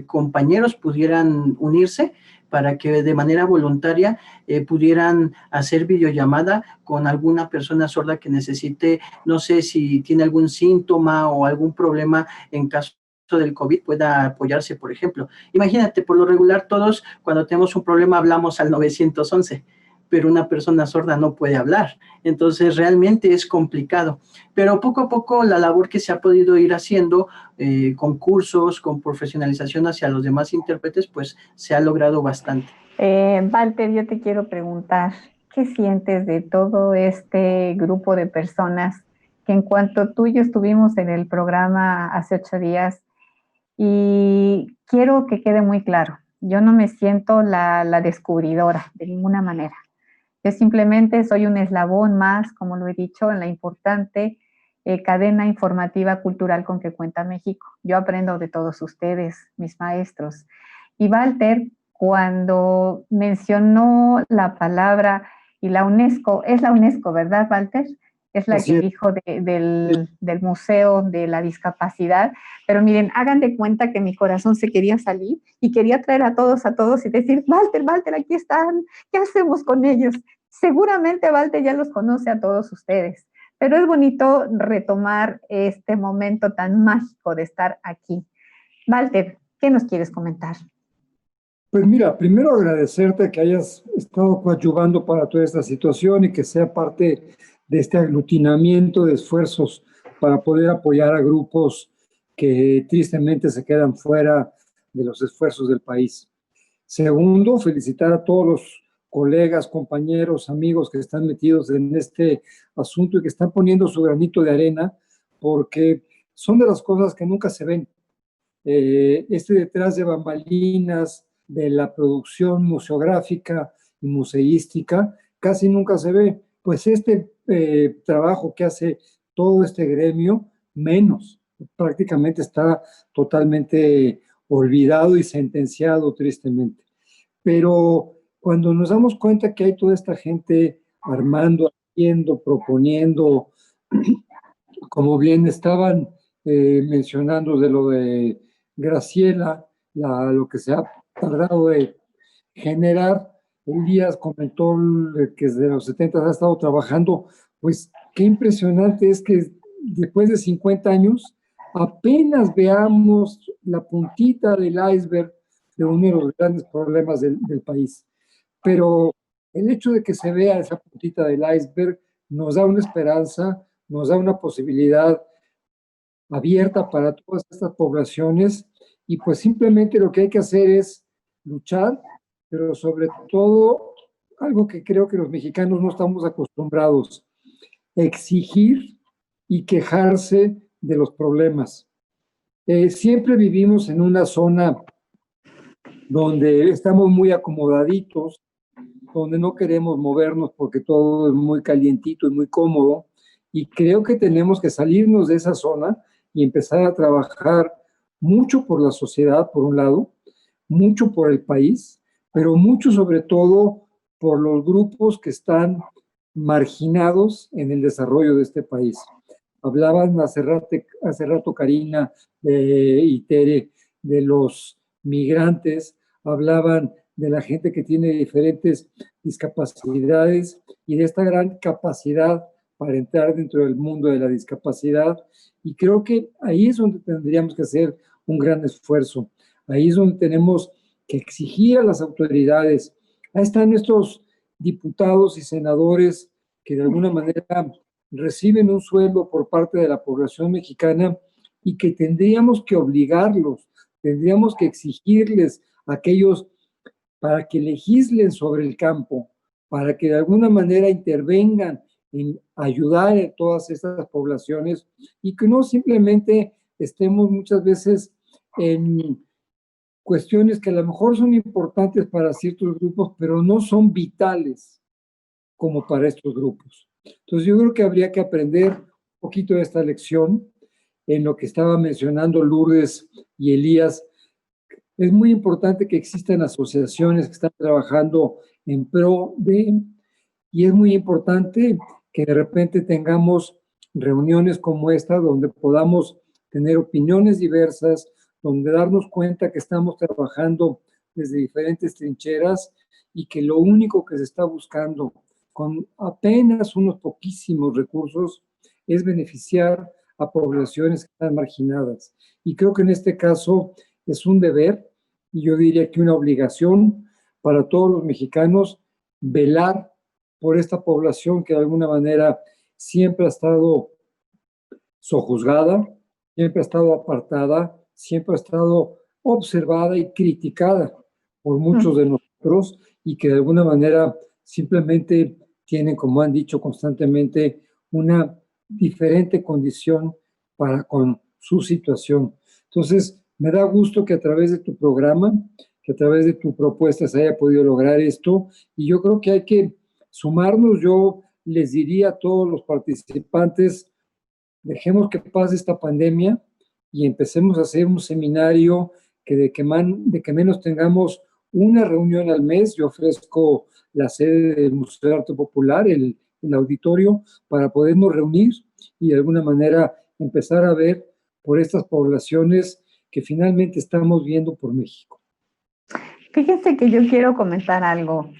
compañeros pudieran unirse para que de manera voluntaria pudieran hacer videollamada con alguna persona sorda que necesite, no sé si tiene algún síntoma o algún problema en caso del COVID pueda apoyarse, por ejemplo. Imagínate, por lo regular todos cuando tenemos un problema hablamos al 911, pero una persona sorda no puede hablar. Entonces realmente es complicado. Pero poco a poco la labor que se ha podido ir haciendo con cursos, con profesionalización hacia los demás intérpretes, pues se ha logrado bastante. Walter, yo te quiero preguntar, ¿qué sientes de todo este grupo de personas que en cuanto tú y yo estuvimos en el programa hace 8 días? Y quiero que quede muy claro, yo no me siento la descubridora de ninguna manera. Yo simplemente soy un eslabón más, como lo he dicho, en la importante cadena informativa cultural con que cuenta México. Yo aprendo de todos ustedes, mis maestros. Y Walter, cuando mencionó la palabra y la UNESCO, es la UNESCO, ¿verdad, Walter? Es la que dijo del Museo de la Discapacidad. Pero miren, hagan de cuenta que mi corazón se quería salir y quería traer a todos y decir, Walter, aquí están, ¿qué hacemos con ellos? Seguramente Walter ya los conoce a todos ustedes, pero es bonito retomar este momento tan mágico de estar aquí. Walter, ¿qué nos quieres comentar? Pues mira, primero agradecerte que hayas estado coadyuvando para toda esta situación y que sea parte de este aglutinamiento de esfuerzos para poder apoyar a grupos que tristemente se quedan fuera de los esfuerzos del país. Segundo, felicitar a todos los colegas, compañeros, amigos que están metidos en este asunto y que están poniendo su granito de arena, porque son de las cosas que nunca se ven. Detrás de bambalinas de la producción museográfica y museística casi nunca se ve. Pues trabajo que hace todo este gremio, menos, prácticamente está totalmente olvidado y sentenciado tristemente. Pero cuando nos damos cuenta que hay toda esta gente armando, haciendo, proponiendo, como bien estaban mencionando de lo de Graciela, lo que se ha tardado de generar. Elías comentó que desde los 70 ha estado trabajando, pues qué impresionante es que después de 50 años apenas veamos la puntita del iceberg de uno de los grandes problemas del país. Pero el hecho de que se vea esa puntita del iceberg nos da una esperanza, nos da una posibilidad abierta para todas estas poblaciones, y pues simplemente lo que hay que hacer es luchar, pero sobre todo algo que creo que los mexicanos no estamos acostumbrados, exigir y quejarse de los problemas. Siempre vivimos en una zona donde estamos muy acomodaditos, donde no queremos movernos porque todo es muy calientito y muy cómodo, y creo que tenemos que salirnos de esa zona y empezar a trabajar mucho por la sociedad, por un lado, mucho por el país, pero mucho sobre todo por los grupos que están marginados en el desarrollo de este país. Hablaban hace rato Karina y Tere de los migrantes, hablaban de la gente que tiene diferentes discapacidades y de esta gran capacidad para entrar dentro del mundo de la discapacidad, y creo que ahí es donde tendríamos que hacer un gran esfuerzo. Ahí es donde tenemos que exigir a las autoridades. Ahí están nuestros diputados y senadores que de alguna manera reciben un sueldo por parte de la población mexicana y que tendríamos que obligarlos, tendríamos que exigirles a aquellos para que legislen sobre el campo, para que de alguna manera intervengan en ayudar a todas estas poblaciones y que no simplemente estemos muchas veces en cuestiones que a lo mejor son importantes para ciertos grupos, pero no son vitales como para estos grupos. Entonces yo creo que habría que aprender un poquito de esta lección en lo que estaba mencionando Lourdes y Elías. Es muy importante que existan asociaciones que están trabajando en pro de, y es muy importante que de repente tengamos reuniones como esta donde podamos tener opiniones diversas, donde darnos cuenta que estamos trabajando desde diferentes trincheras y que lo único que se está buscando con apenas unos poquísimos recursos es beneficiar a poblaciones que están marginadas. Y creo que en este caso es un deber, y yo diría que una obligación para todos los mexicanos, velar por esta población que de alguna manera siempre ha estado sojuzgada, siempre ha estado apartada, siempre ha estado observada y criticada por muchos de nosotros y que de alguna manera simplemente tienen, como han dicho constantemente, una diferente condición para con su situación. Entonces, me da gusto que a través de tu programa, que a través de tu propuesta se haya podido lograr esto, y yo creo que hay que sumarnos. Yo les diría a todos los participantes, dejemos que pase esta pandemia y empecemos a hacer un seminario que de que menos tengamos una reunión al mes. Yo ofrezco la sede del Museo de Arte Popular, el auditorio, para podernos reunir y de alguna manera empezar a ver por estas poblaciones que finalmente estamos viendo por México. Fíjense que yo quiero comentar algo.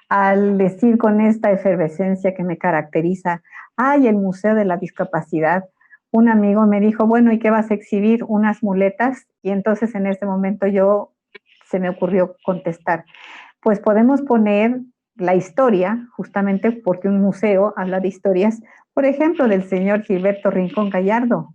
Al decir con esta efervescencia que me caracteriza, ¡ay, el Museo de la Discapacidad! Un amigo me dijo, bueno, ¿y qué vas a exhibir? Unas muletas. Y entonces en ese momento se me ocurrió contestar, pues podemos poner la historia, justamente porque un museo habla de historias, por ejemplo, del señor Gilberto Rincón Gallardo.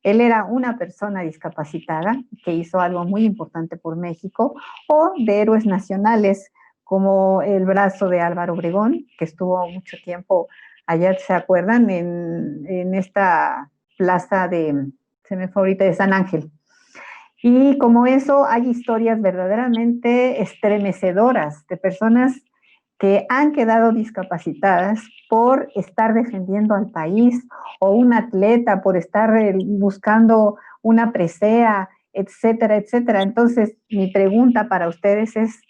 Él era una persona discapacitada que hizo algo muy importante por México, o de héroes nacionales como el brazo de Álvaro Obregón, que estuvo mucho tiempo allá, ¿se acuerdan? En esta plaza se me fue ahorita, de San Ángel. Y como eso, hay historias verdaderamente estremecedoras de personas que han quedado discapacitadas por estar defendiendo al país, o un atleta por estar buscando una presea, etcétera, etcétera. Entonces, mi pregunta para ustedes es,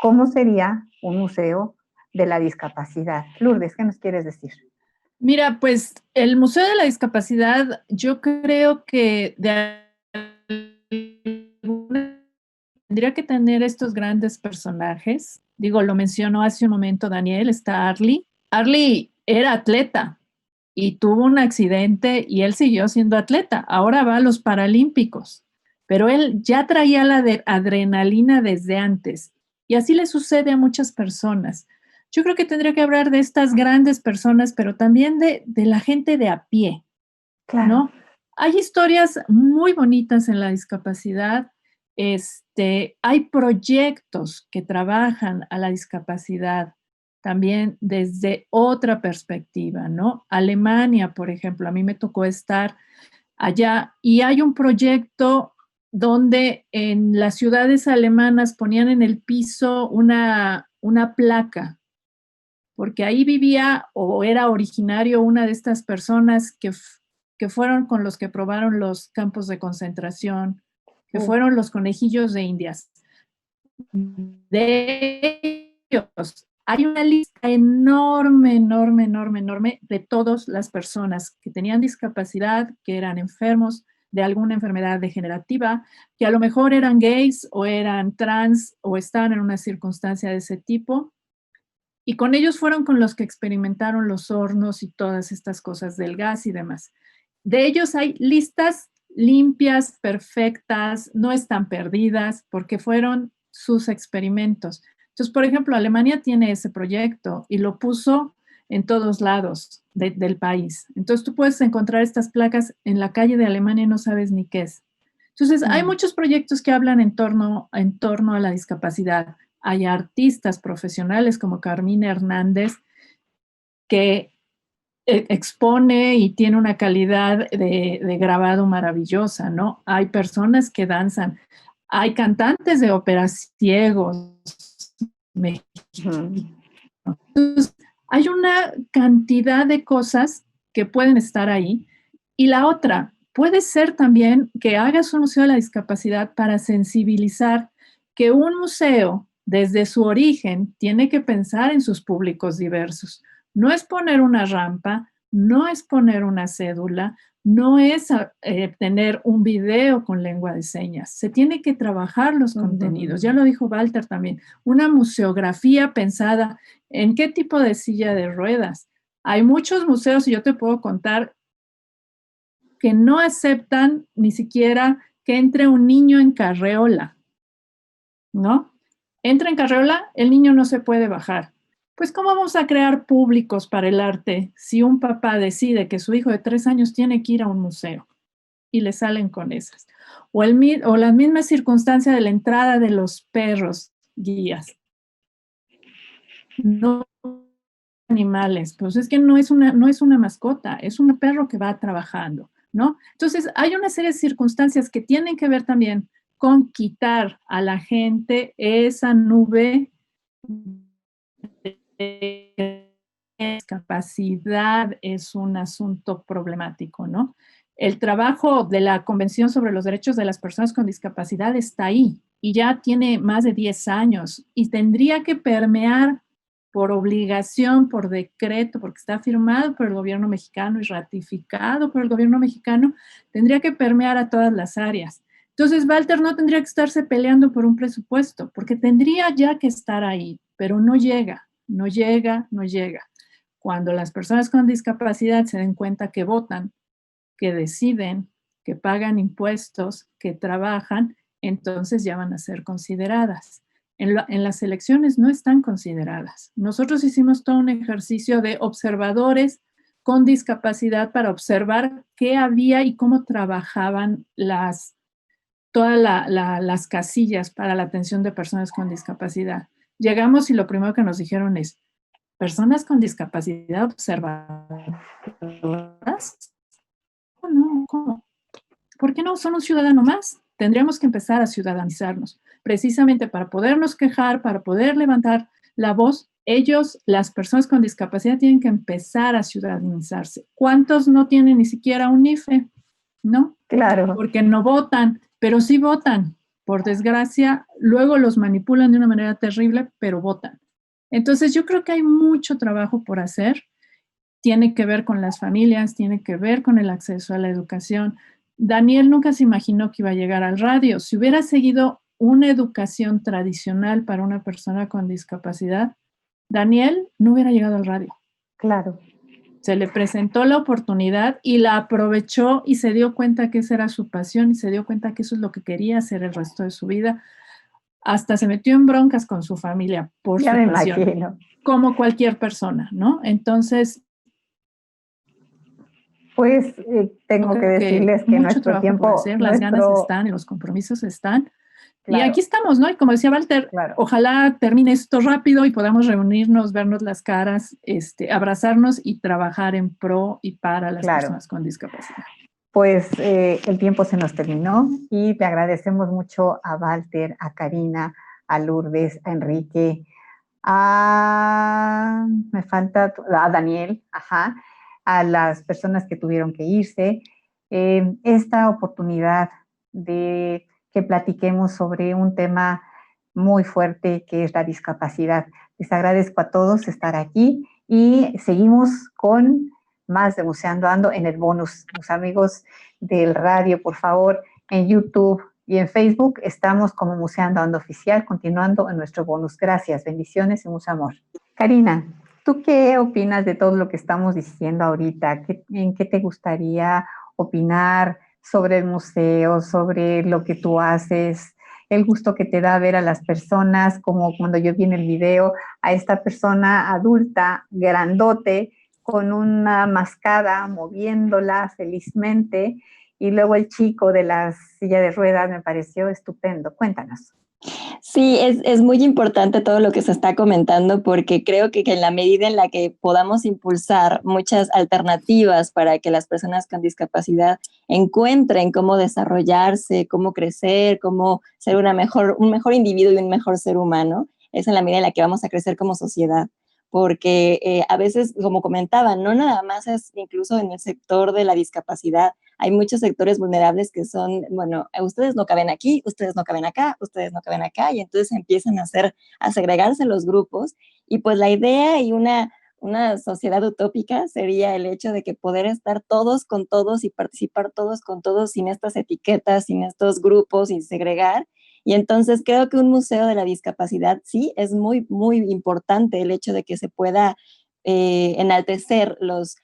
¿cómo sería un museo de la discapacidad? Lourdes, ¿qué nos quieres decir? Mira, pues el Museo de la Discapacidad, yo creo que tendría que tener estos grandes personajes. Digo, lo mencionó hace un momento Daniel, está Arlie. Arlie era atleta y tuvo un accidente y él siguió siendo atleta. Ahora va a los Paralímpicos, pero él ya traía la adrenalina desde antes. Y así le sucede a muchas personas. Yo creo que tendría que hablar de estas grandes personas, pero también de la gente de a pie, claro, ¿no? Hay historias muy bonitas en la discapacidad. Hay proyectos que trabajan a la discapacidad también desde otra perspectiva, ¿no? Alemania, por ejemplo, a mí me tocó estar allá y hay un proyecto donde en las ciudades alemanas ponían en el piso una placa, porque ahí vivía o era originario una de estas personas que fueron con los que probaron los campos de concentración, que fueron los conejillos de Indias. De ellos hay una lista enorme, enorme, enorme, enorme de todas las personas que tenían discapacidad, que eran enfermos de alguna enfermedad degenerativa, que a lo mejor eran gays o eran trans o estaban en una circunstancia de ese tipo. Y con ellos fueron con los que experimentaron los hornos y todas estas cosas del gas y demás. De ellos hay listas limpias, perfectas, no están perdidas, porque fueron sus experimentos. Entonces, por ejemplo, Alemania tiene ese proyecto y lo puso en todos lados del país. Entonces, tú puedes encontrar estas placas en la calle de Alemania y no sabes ni qué es. Entonces, hay muchos proyectos que hablan en torno a la discapacidad. Hay artistas profesionales como Carmina Hernández, que expone y tiene una calidad de grabado maravillosa, ¿no? Hay personas que danzan, hay cantantes de ópera ciegos mexicanos. Entonces, hay una cantidad de cosas que pueden estar ahí. Y la otra, puede ser también que hagas un museo de la discapacidad para sensibilizar que un museo, desde su origen, tiene que pensar en sus públicos diversos. No es poner una rampa, no es poner una cédula, no es tener un video con lengua de señas. Se tiene que trabajar los contenidos. Ya lo dijo Walter también. Una museografía pensada en qué tipo de silla de ruedas. Hay muchos museos, y yo te puedo contar, que no aceptan ni siquiera que entre un niño en carreola, ¿no? Entra en carreola, el niño no se puede bajar. Pues, ¿cómo vamos a crear públicos para el arte si un papá decide que su hijo de 3 años tiene que ir a un museo y le salen con esas? O la misma circunstancia de la entrada de los perros guías. No animales, pues es que no es una mascota, es un perro que va trabajando, ¿no? Entonces, hay una serie de circunstancias que tienen que ver también con quitar a la gente esa nube de discapacidad. Es un asunto problemático, ¿no? El trabajo de la Convención sobre los Derechos de las Personas con Discapacidad está ahí y ya tiene más de 10 años y tendría que permear por obligación, por decreto, porque está firmado por el gobierno mexicano y ratificado por el gobierno mexicano, tendría que permear a todas las áreas. Entonces, Walter no tendría que estarse peleando por un presupuesto, porque tendría ya que estar ahí, pero no llega. Cuando las personas con discapacidad se den cuenta que votan, que deciden, que pagan impuestos, que trabajan, entonces ya van a ser consideradas. En las elecciones no están consideradas. Nosotros hicimos todo un ejercicio de observadores con discapacidad para observar qué había y cómo trabajaban todas las casillas para la atención de personas con discapacidad. Llegamos y lo primero que nos dijeron es, ¿personas con discapacidad observadoras? No, ¿cómo? ¿Por qué no son un ciudadano más? Tendríamos que empezar a ciudadanizarnos, precisamente para podernos quejar, para poder levantar la voz. Ellos, las personas con discapacidad, tienen que empezar a ciudadanizarse. ¿Cuántos no tienen ni siquiera un IFE? ¿No? Claro. Porque no votan, pero sí votan. Por desgracia, luego los manipulan de una manera terrible, pero votan. Entonces, yo creo que hay mucho trabajo por hacer. Tiene que ver con las familias, tiene que ver con el acceso a la educación. Daniel nunca se imaginó que iba a llegar al radio. Si hubiera seguido una educación tradicional para una persona con discapacidad, Daniel no hubiera llegado al radio. Claro. Se le presentó la oportunidad y la aprovechó y se dio cuenta que esa era su pasión y se dio cuenta que eso es lo que quería hacer el resto de su vida. Hasta se metió en broncas con su familia por Ya su me pasión, imagino. como cualquier persona, ¿no? Entonces, pues tengo que decirles que nuestro tiempo, las ganas están y los compromisos están. Claro. Y aquí estamos, ¿no? Y como decía Walter, claro. Ojalá termine esto rápido y podamos reunirnos, vernos las caras, abrazarnos y trabajar en pro y para las personas con discapacidad. Pues el tiempo se nos terminó y te agradecemos mucho a Walter, a Karina, a Lourdes, a Enrique, a Daniel, a las personas que tuvieron que irse, esta oportunidad de que platiquemos sobre un tema muy fuerte que es la discapacidad. Les agradezco a todos estar aquí y seguimos con más de Museando Ando en el bonus. Los amigos del radio, por favor, en YouTube y en Facebook estamos como Museando Ando Oficial, continuando en nuestro bonus. Gracias, bendiciones y mucho amor. Karina, ¿tú qué opinas de todo lo que estamos diciendo ahorita? ¿En qué te gustaría opinar sobre el museo, sobre lo que tú haces, el gusto que te da ver a las personas, como cuando yo vi en el video a esta persona adulta, grandote, con una mascada, moviéndola felizmente, y luego el chico de la silla de ruedas me pareció estupendo. Cuéntanos. Sí, es muy importante todo lo que se está comentando porque creo que en la medida en la que podamos impulsar muchas alternativas para que las personas con discapacidad encuentren cómo desarrollarse, cómo crecer, cómo ser un mejor individuo y un mejor ser humano, es en la medida en la que vamos a crecer como sociedad. Porque a veces, como comentaban, no nada más es incluso en el sector de la discapacidad, hay muchos sectores vulnerables que son, bueno, ustedes no caben aquí, ustedes no caben acá, ustedes no caben acá, y entonces empiezan a segregarse los grupos, y pues la idea y una una sociedad utópica sería el hecho de que poder estar todos con todos y participar todos con todos sin estas etiquetas, sin estos grupos, sin segregar. Y entonces creo que un museo de la discapacidad sí es muy, muy importante el hecho de que se pueda enaltecer las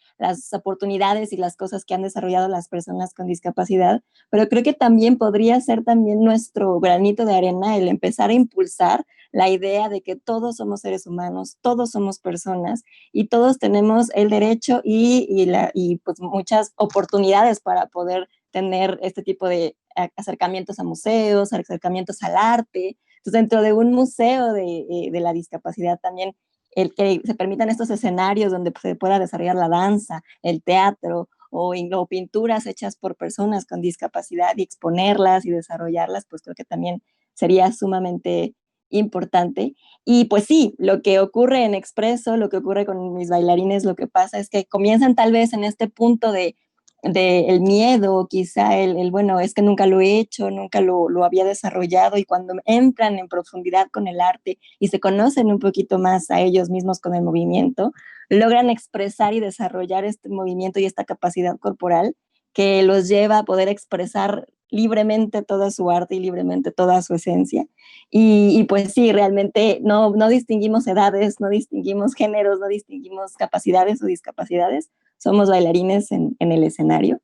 oportunidades y las cosas que han desarrollado las personas con discapacidad, pero creo que también podría ser también nuestro granito de arena el empezar a impulsar la idea de que todos somos seres humanos, todos somos personas y todos tenemos el derecho y pues muchas oportunidades para poder tener este tipo de acercamientos a museos, acercamientos al arte. Entonces, dentro de un museo de la discapacidad también el que se permitan estos escenarios donde se pueda desarrollar la danza, el teatro o pinturas hechas por personas con discapacidad y exponerlas y desarrollarlas, pues creo que también sería sumamente importante. Y pues sí, lo que ocurre en Expreso, lo que ocurre con mis bailarines, lo que pasa es que comienzan tal vez en este punto de el miedo, quizá bueno, es que nunca lo he hecho, nunca lo había desarrollado, y cuando entran en profundidad con el arte y se conocen un poquito más a ellos mismos con el movimiento, logran expresar y desarrollar este movimiento y esta capacidad corporal que los lleva a poder expresar libremente toda su arte y libremente toda su esencia. Y pues sí, realmente no distinguimos edades, no distinguimos géneros, no distinguimos capacidades o discapacidades. Somos bailarines en el escenario.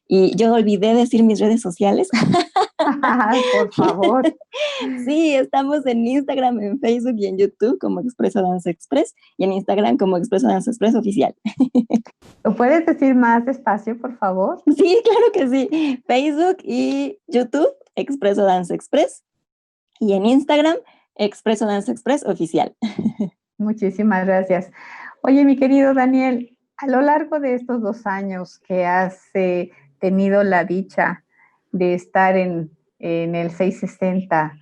Y yo olvidé decir mis redes sociales. Por favor. Sí, estamos en Instagram, en Facebook y en YouTube como Expreso Danza Express, y en Instagram como Expreso Danza Express Oficial. ¿Lo puedes decir más despacio, por favor? Sí, claro que sí. Facebook y YouTube, Expreso Danza Express, y en Instagram, Expreso Danza Express Oficial. Muchísimas gracias. Oye, mi querido Daniel, a lo largo de estos 2 años que has tenido la dicha de estar en el 660,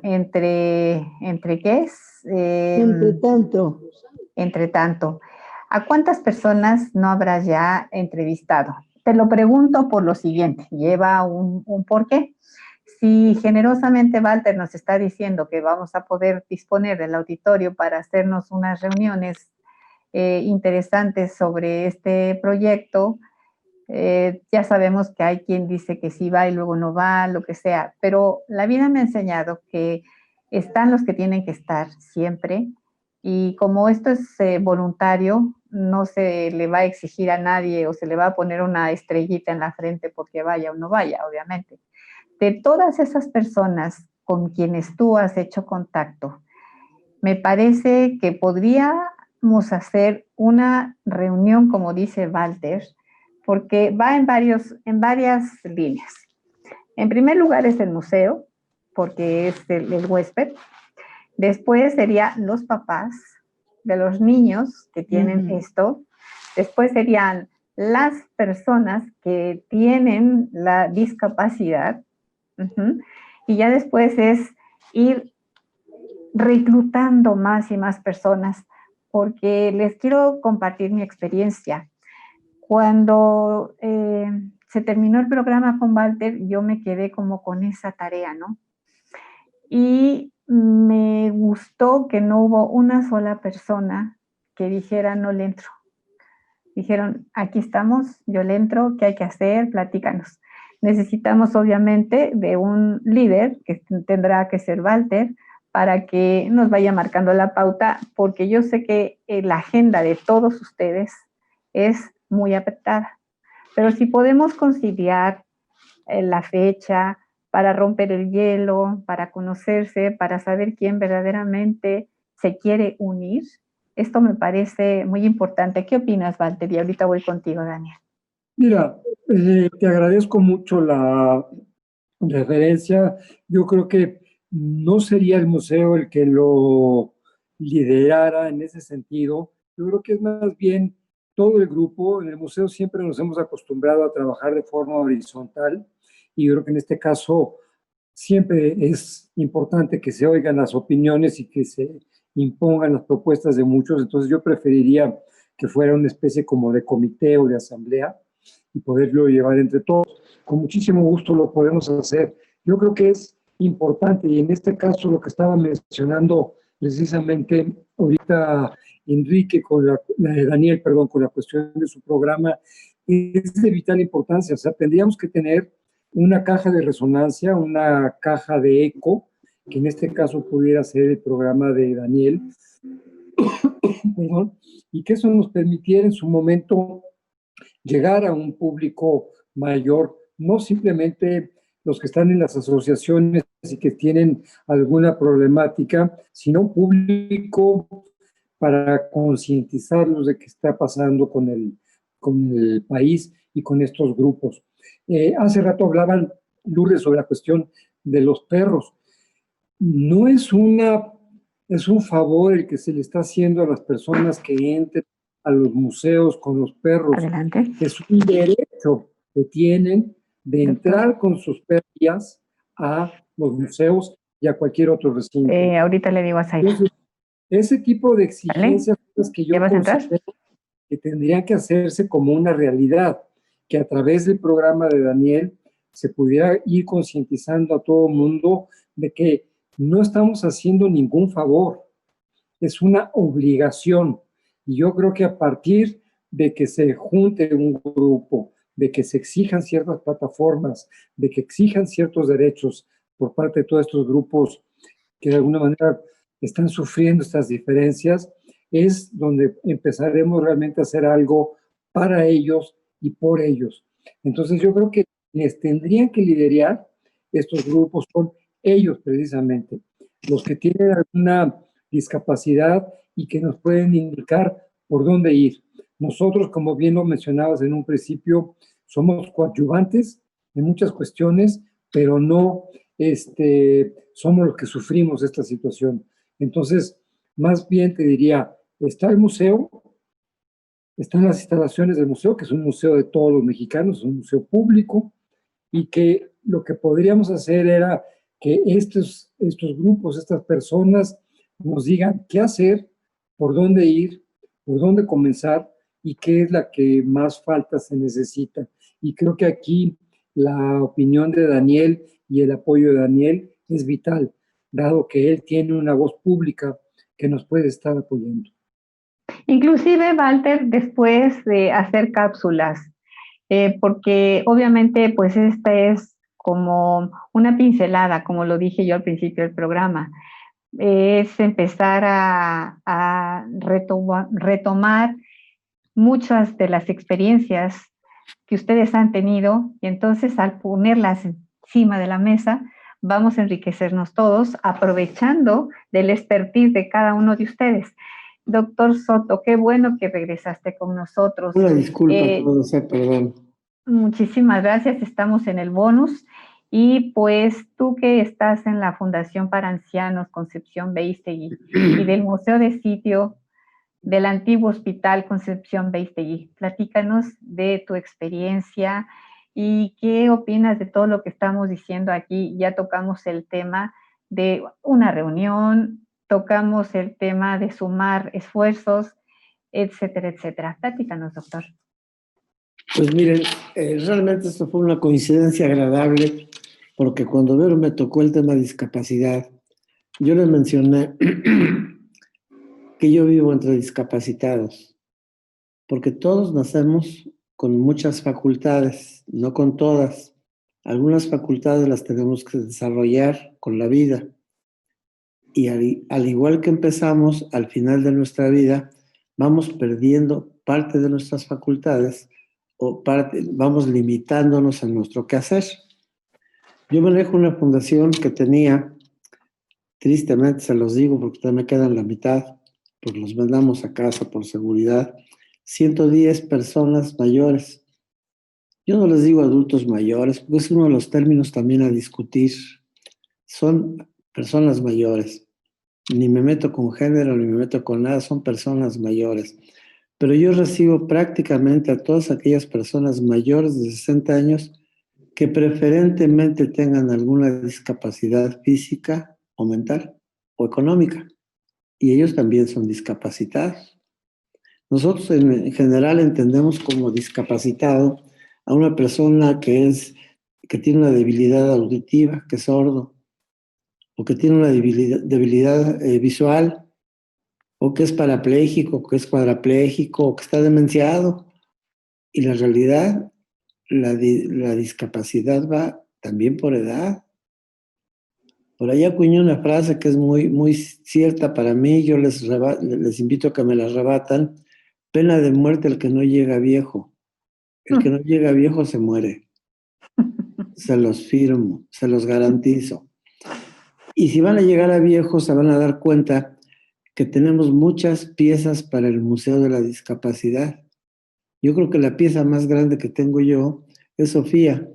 ¿entre qué es? Entre tanto. ¿A cuántas personas no habrás ya entrevistado? Te lo pregunto por lo siguiente, lleva un porqué. Si generosamente Walter nos está diciendo que vamos a poder disponer del auditorio para hacernos unas reuniones interesantes sobre este proyecto, ya sabemos que hay quien dice que sí va y luego no va, lo que sea, pero la vida me ha enseñado que están los que tienen que estar siempre, y como esto es voluntario, no se le va a exigir a nadie o se le va a poner una estrellita en la frente porque vaya o no vaya, obviamente. De todas esas personas con quienes tú has hecho contacto, me parece que podríamos hacer una reunión, como dice Walter, porque va en varias líneas. En primer lugar es el museo, porque es el huésped. Después serían los papás de los niños que tienen esto. Después serían las personas que tienen la discapacidad. Y ya después es ir reclutando más y más personas, porque les quiero compartir mi experiencia. Cuando se terminó el programa con Walter, yo me quedé como con esa tarea, ¿no? Y me gustó que no hubo una sola persona que dijera no le entro. Dijeron, aquí estamos, yo le entro, ¿qué hay que hacer? Platícanos. Necesitamos obviamente de un líder, que tendrá que ser Walter, para que nos vaya marcando la pauta, porque yo sé que la agenda de todos ustedes es muy apretada. Pero si podemos conciliar la fecha para romper el hielo, para conocerse, para saber quién verdaderamente se quiere unir, esto me parece muy importante. ¿Qué opinas, Walter? Y ahorita voy contigo, Daniel. Mira, te agradezco mucho la referencia. Yo creo que no sería el museo el que lo liderara en ese sentido. Yo creo que es más bien todo el grupo. En el museo siempre nos hemos acostumbrado a trabajar de forma horizontal, y yo creo que en este caso siempre es importante que se oigan las opiniones y que se impongan las propuestas de muchos. Entonces yo preferiría que fuera una especie como de comité o de asamblea y poderlo llevar entre todos. Con muchísimo gusto lo podemos hacer. Yo creo que es importante, y en este caso lo que estaba mencionando precisamente ahorita Enrique Daniel, con la cuestión de su programa, es de vital importancia. O sea, tendríamos que tener una caja de resonancia, una caja de eco, que en este caso pudiera ser el programa de Daniel, perdón, y que eso nos permitiera en su momento llegar a un público mayor, no simplemente los que están en las asociaciones y que tienen alguna problemática, sino un público para concientizarlos de qué está pasando con el país y con estos grupos. Hace rato hablaban, Lourdes, sobre la cuestión de los perros. No es un favor el que se le está haciendo a las personas que entren a los museos con los perros. Adelante. Es un derecho que tienen de entrar con sus perros a los museos y a cualquier otro recinto. Ahorita le digo a Zaira. Entonces, ese tipo de exigencias ¿vale? Que yo considero que tendrían que hacerse como una realidad, que a través del programa de Daniel se pudiera ir concientizando a todo el mundo de que no estamos haciendo ningún favor, es una obligación. Y yo creo que a partir de que se junte un grupo, de que se exijan ciertas plataformas, de que exijan ciertos derechos por parte de todos estos grupos que de alguna manera están sufriendo estas diferencias, es donde empezaremos realmente a hacer algo para ellos y por ellos. Entonces yo creo que quienes tendrían que liderar estos grupos son ellos precisamente, los que tienen alguna discapacidad y que nos pueden indicar por dónde ir. Nosotros, como bien lo mencionabas en un principio, somos coadyuvantes en muchas cuestiones, pero no somos los que sufrimos esta situación. Entonces, más bien te diría, está el museo, están las instalaciones del museo, que es un museo de todos los mexicanos, es un museo público, y que lo que podríamos hacer era que estos grupos, estas personas, nos digan qué hacer, por dónde ir, por dónde comenzar y qué es la que más falta se necesita. Y creo que aquí la opinión de Daniel y el apoyo de Daniel es vital, dado que él tiene una voz pública que nos puede estar apoyando. Inclusive, Walter, después de hacer cápsulas, porque obviamente pues esta es como una pincelada, como lo dije yo al principio del programa, es empezar a retomar muchas de las experiencias que ustedes han tenido, y entonces al ponerlas encima de la mesa vamos a enriquecernos todos aprovechando del expertise de cada uno de ustedes. Doctor Soto, qué bueno que regresaste con nosotros. Una disculpa, perdón. Muchísimas gracias, estamos en el bonus. Y pues tú que estás en la Fundación para Ancianos Concepción Beigstegui y del Museo de Sitio del antiguo Hospital Concepción Beigstegui, platícanos de tu experiencia y qué opinas de todo lo que estamos diciendo aquí. Ya tocamos el tema de una reunión, tocamos el tema de sumar esfuerzos, etcétera, etcétera. Platícanos, doctor. Pues miren, realmente esto fue una coincidencia agradable, porque cuando Vero me tocó el tema de discapacidad, yo les mencioné que yo vivo entre discapacitados, porque todos nacemos con muchas facultades, no con todas. Algunas facultades las tenemos que desarrollar con la vida. Y al igual que empezamos, al final de nuestra vida, vamos perdiendo parte de nuestras facultades o vamos limitándonos en nuestro quehacer. Yo manejo una fundación que tenía, tristemente se los digo porque todavía me quedan la mitad, pues los mandamos a casa por seguridad, 110 personas mayores. Yo no les digo adultos mayores, porque es uno de los términos también a discutir. Son personas mayores. Ni me meto con género, ni me meto con nada, son personas mayores. Pero yo recibo prácticamente a todas aquellas personas mayores de 60 años que preferentemente tengan alguna discapacidad física o mental o económica. Y ellos también son discapacitados. Nosotros en general entendemos como discapacitado a una persona que tiene una debilidad auditiva, que es sordo, o que tiene una debilidad visual, o que es parapléjico, o que es cuadrapléjico, o que está demenciado. Y la realidad, la discapacidad va también por edad. Por ahí acuñé una frase que es muy, muy cierta para mí, yo les invito a que me la rebatan: pena de muerte el que no llega viejo. El que no llega viejo se muere. Se los firmo, se los garantizo. Y si van a llegar a viejos, se van a dar cuenta que tenemos muchas piezas para el Museo de la Discapacidad. Yo creo que la pieza más grande que tengo yo es Sofía,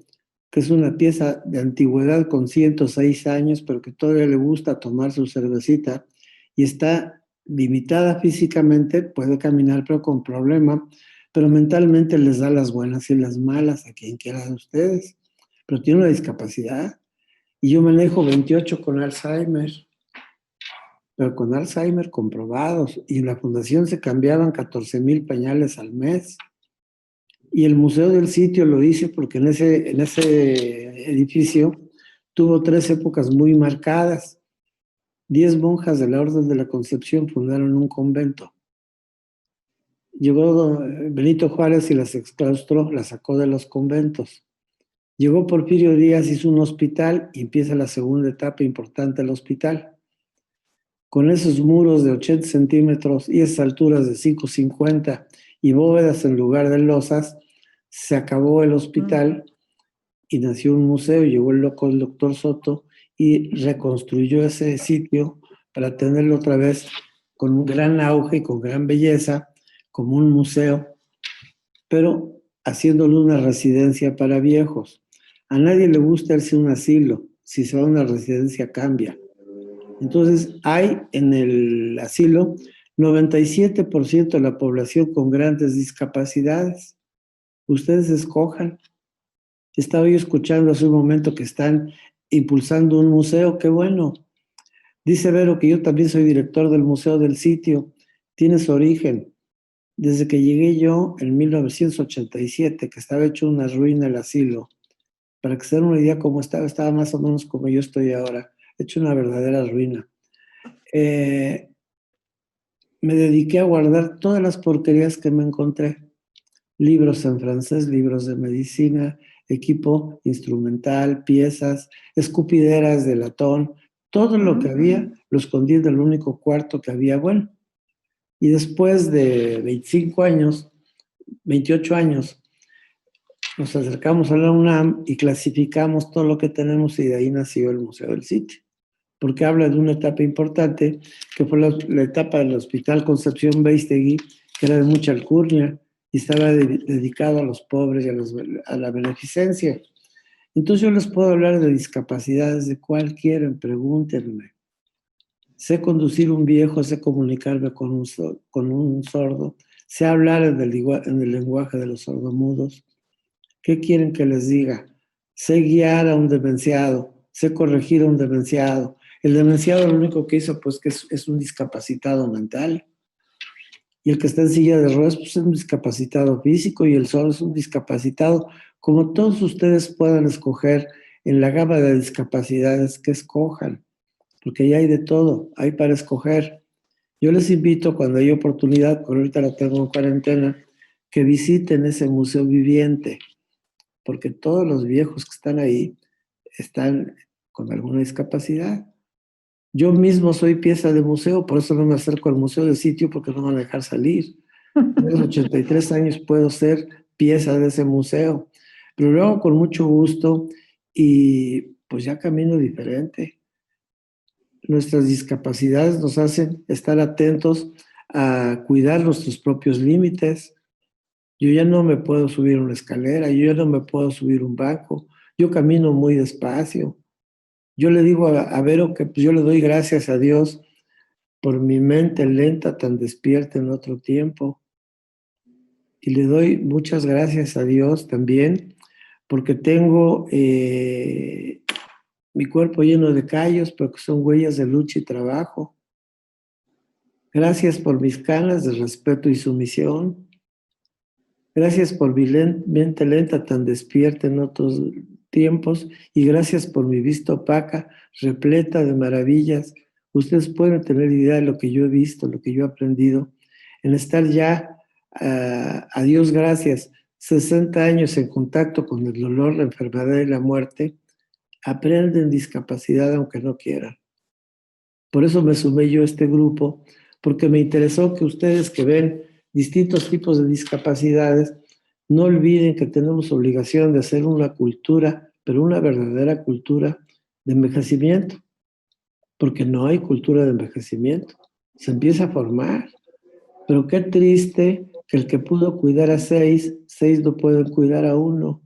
que es una pieza de antigüedad con 106 años, pero que todavía le gusta tomar su cervecita y está limitada físicamente, puede caminar pero con problema, pero mentalmente les da las buenas y las malas a quien quiera de ustedes, pero tiene una discapacidad. Y yo manejo 28 con Alzheimer, pero con Alzheimer comprobados, y en la fundación se cambiaban 14,000 pañales al mes. Y el Museo del Sitio lo hice porque en ese edificio tuvo 3 épocas muy marcadas. 10 monjas de la Orden de la Concepción fundaron un convento. Llegó Benito Juárez y las exclaustró, las sacó de los conventos. Llegó Porfirio Díaz, hizo un hospital y empieza la segunda etapa importante del hospital. Con esos muros de 80 centímetros y esas alturas de 5,50 y bóvedas en lugar de losas, se acabó el hospital y nació un museo. Llegó el loco del doctor Soto y reconstruyó ese sitio para tenerlo otra vez con un gran auge y con gran belleza, como un museo, pero haciéndolo una residencia para viejos. A nadie le gusta irse a un asilo. Si se va a una residencia, cambia. Entonces, hay en el asilo 97% de la población con grandes discapacidades. Ustedes escojan. Estaba yo escuchando hace un momento que están impulsando un museo. ¡Qué bueno! Dice Vero que yo también soy director del Museo del Sitio. Tiene su origen. Desde que llegué yo en 1987, que estaba hecho una ruina el asilo, para que se den una idea cómo estaba más o menos como yo estoy ahora, hecho una verdadera ruina. Me dediqué a guardar todas las porquerías que me encontré. Libros en francés, libros de medicina, equipo instrumental, piezas, escupideras de latón, todo lo que había lo escondí en el único cuarto que había bueno. Y después de 28 años, nos acercamos a la UNAM y clasificamos todo lo que tenemos, y de ahí nació el Museo del Sitio, porque habla de una etapa importante, que fue la etapa del Hospital Concepción Beistegui, que era de mucha alcurnia y estaba dedicado a los pobres y a la beneficencia. Entonces yo les puedo hablar de discapacidades de cual quieran, pregúntenme. Sé conducir un viejo, sé comunicarme con un sordo, sé hablar en el lenguaje de los sordomudos. ¿Qué quieren que les diga? Sé guiar a un demenciado, sé corregir a un demenciado. El demenciado lo único que hizo, pues, que es un discapacitado mental. Y el que está en silla de ruedas, pues, es un discapacitado físico, y el sordo es un discapacitado. Como todos ustedes puedan escoger en la gama de discapacidades que escojan, porque ya hay de todo, hay para escoger. Yo les invito, cuando hay oportunidad, porque ahorita la tengo en cuarentena, que visiten ese museo viviente, porque todos los viejos que están ahí están con alguna discapacidad. Yo mismo soy pieza de museo, por eso no me acerco al Museo del Sitio, porque no me van a dejar salir. A los 83 años puedo ser pieza de ese museo, pero lo hago con mucho gusto y pues ya camino diferente. Nuestras discapacidades nos hacen estar atentos a cuidar nuestros propios límites. Yo ya no me puedo subir una escalera, yo ya no me puedo subir un banco, yo camino muy despacio. Yo le digo a Vero que pues, yo le doy gracias a Dios por mi mente lenta, tan despierta en otro tiempo. Y le doy muchas gracias a Dios también porque tengo mi cuerpo lleno de callos, porque son huellas de lucha y trabajo. Gracias por mis canas de respeto y sumisión. Gracias por mi mente lenta tan despierta en otros tiempos y gracias por mi vista opaca, repleta de maravillas. Ustedes pueden tener idea de lo que yo he visto, lo que yo he aprendido, en estar ya, a Dios gracias, 60 años en contacto con el dolor, la enfermedad y la muerte, aprenden discapacidad aunque no quieran. Por eso me sumé yo a este grupo, porque me interesó que ustedes que ven distintos tipos de discapacidades, no olviden que tenemos obligación de hacer una cultura, pero una verdadera cultura de envejecimiento, porque no hay cultura de envejecimiento, se empieza a formar. Pero qué triste que el que pudo cuidar a 6 no pueden cuidar a 1.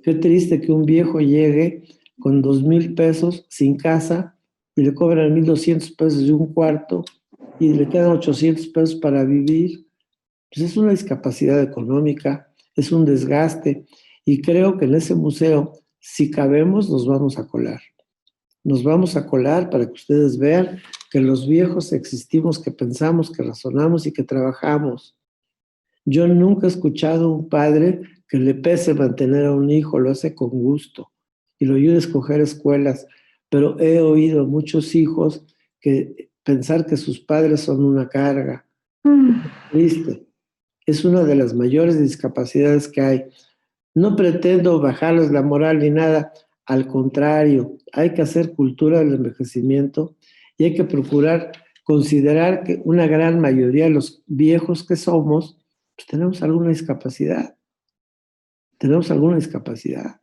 Qué triste que un viejo llegue con 2,000 pesos sin casa y le cobran 1,200 pesos de un cuarto y le quedan 800 pesos para vivir. Pues es una discapacidad económica, es un desgaste. Y creo que en ese museo, si cabemos, nos vamos a colar. Nos vamos a colar para que ustedes vean que los viejos existimos, que pensamos, que razonamos y que trabajamos. Yo nunca he escuchado a un padre que le pese mantener a un hijo, lo hace con gusto y lo ayuda a escoger escuelas, pero he oído muchos hijos que pensar que sus padres son una carga. Triste. Es una de las mayores discapacidades que hay. No pretendo bajarles la moral ni nada, al contrario, hay que hacer cultura del envejecimiento y hay que procurar considerar que una gran mayoría de los viejos que somos, pues tenemos alguna discapacidad. Tenemos alguna discapacidad.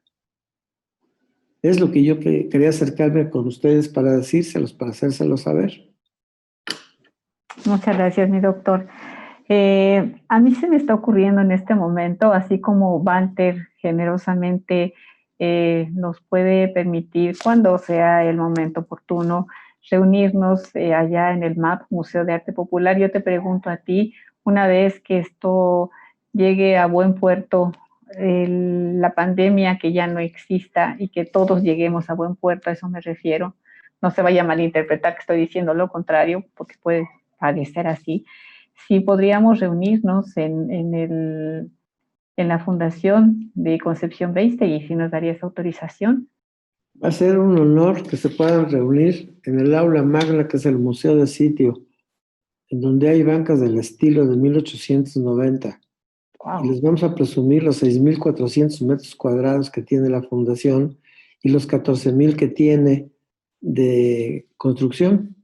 Es lo que yo quería acercarme con ustedes para decírselos, para hacérselos saber. Muchas gracias, mi doctor. A mí se me está ocurriendo en este momento, así como Walter generosamente nos puede permitir, cuando sea el momento oportuno, reunirnos allá en el MAP, Museo de Arte Popular. Yo te pregunto a ti, una vez que esto llegue a buen puerto, la pandemia que ya no exista y que todos lleguemos a buen puerto, a eso me refiero. No se vaya a malinterpretar que estoy diciendo lo contrario, porque puede parecer así. Sí podríamos reunirnos en la Fundación de Concepción Beistegui, si nos daría esa autorización. Va a ser un honor que se puedan reunir en el aula magna, que es el Museo de Sitio, en donde hay bancas del estilo de 1890. Wow. Y les vamos a presumir los 6,400 metros cuadrados que tiene la fundación y los 14,000 que tiene de construcción,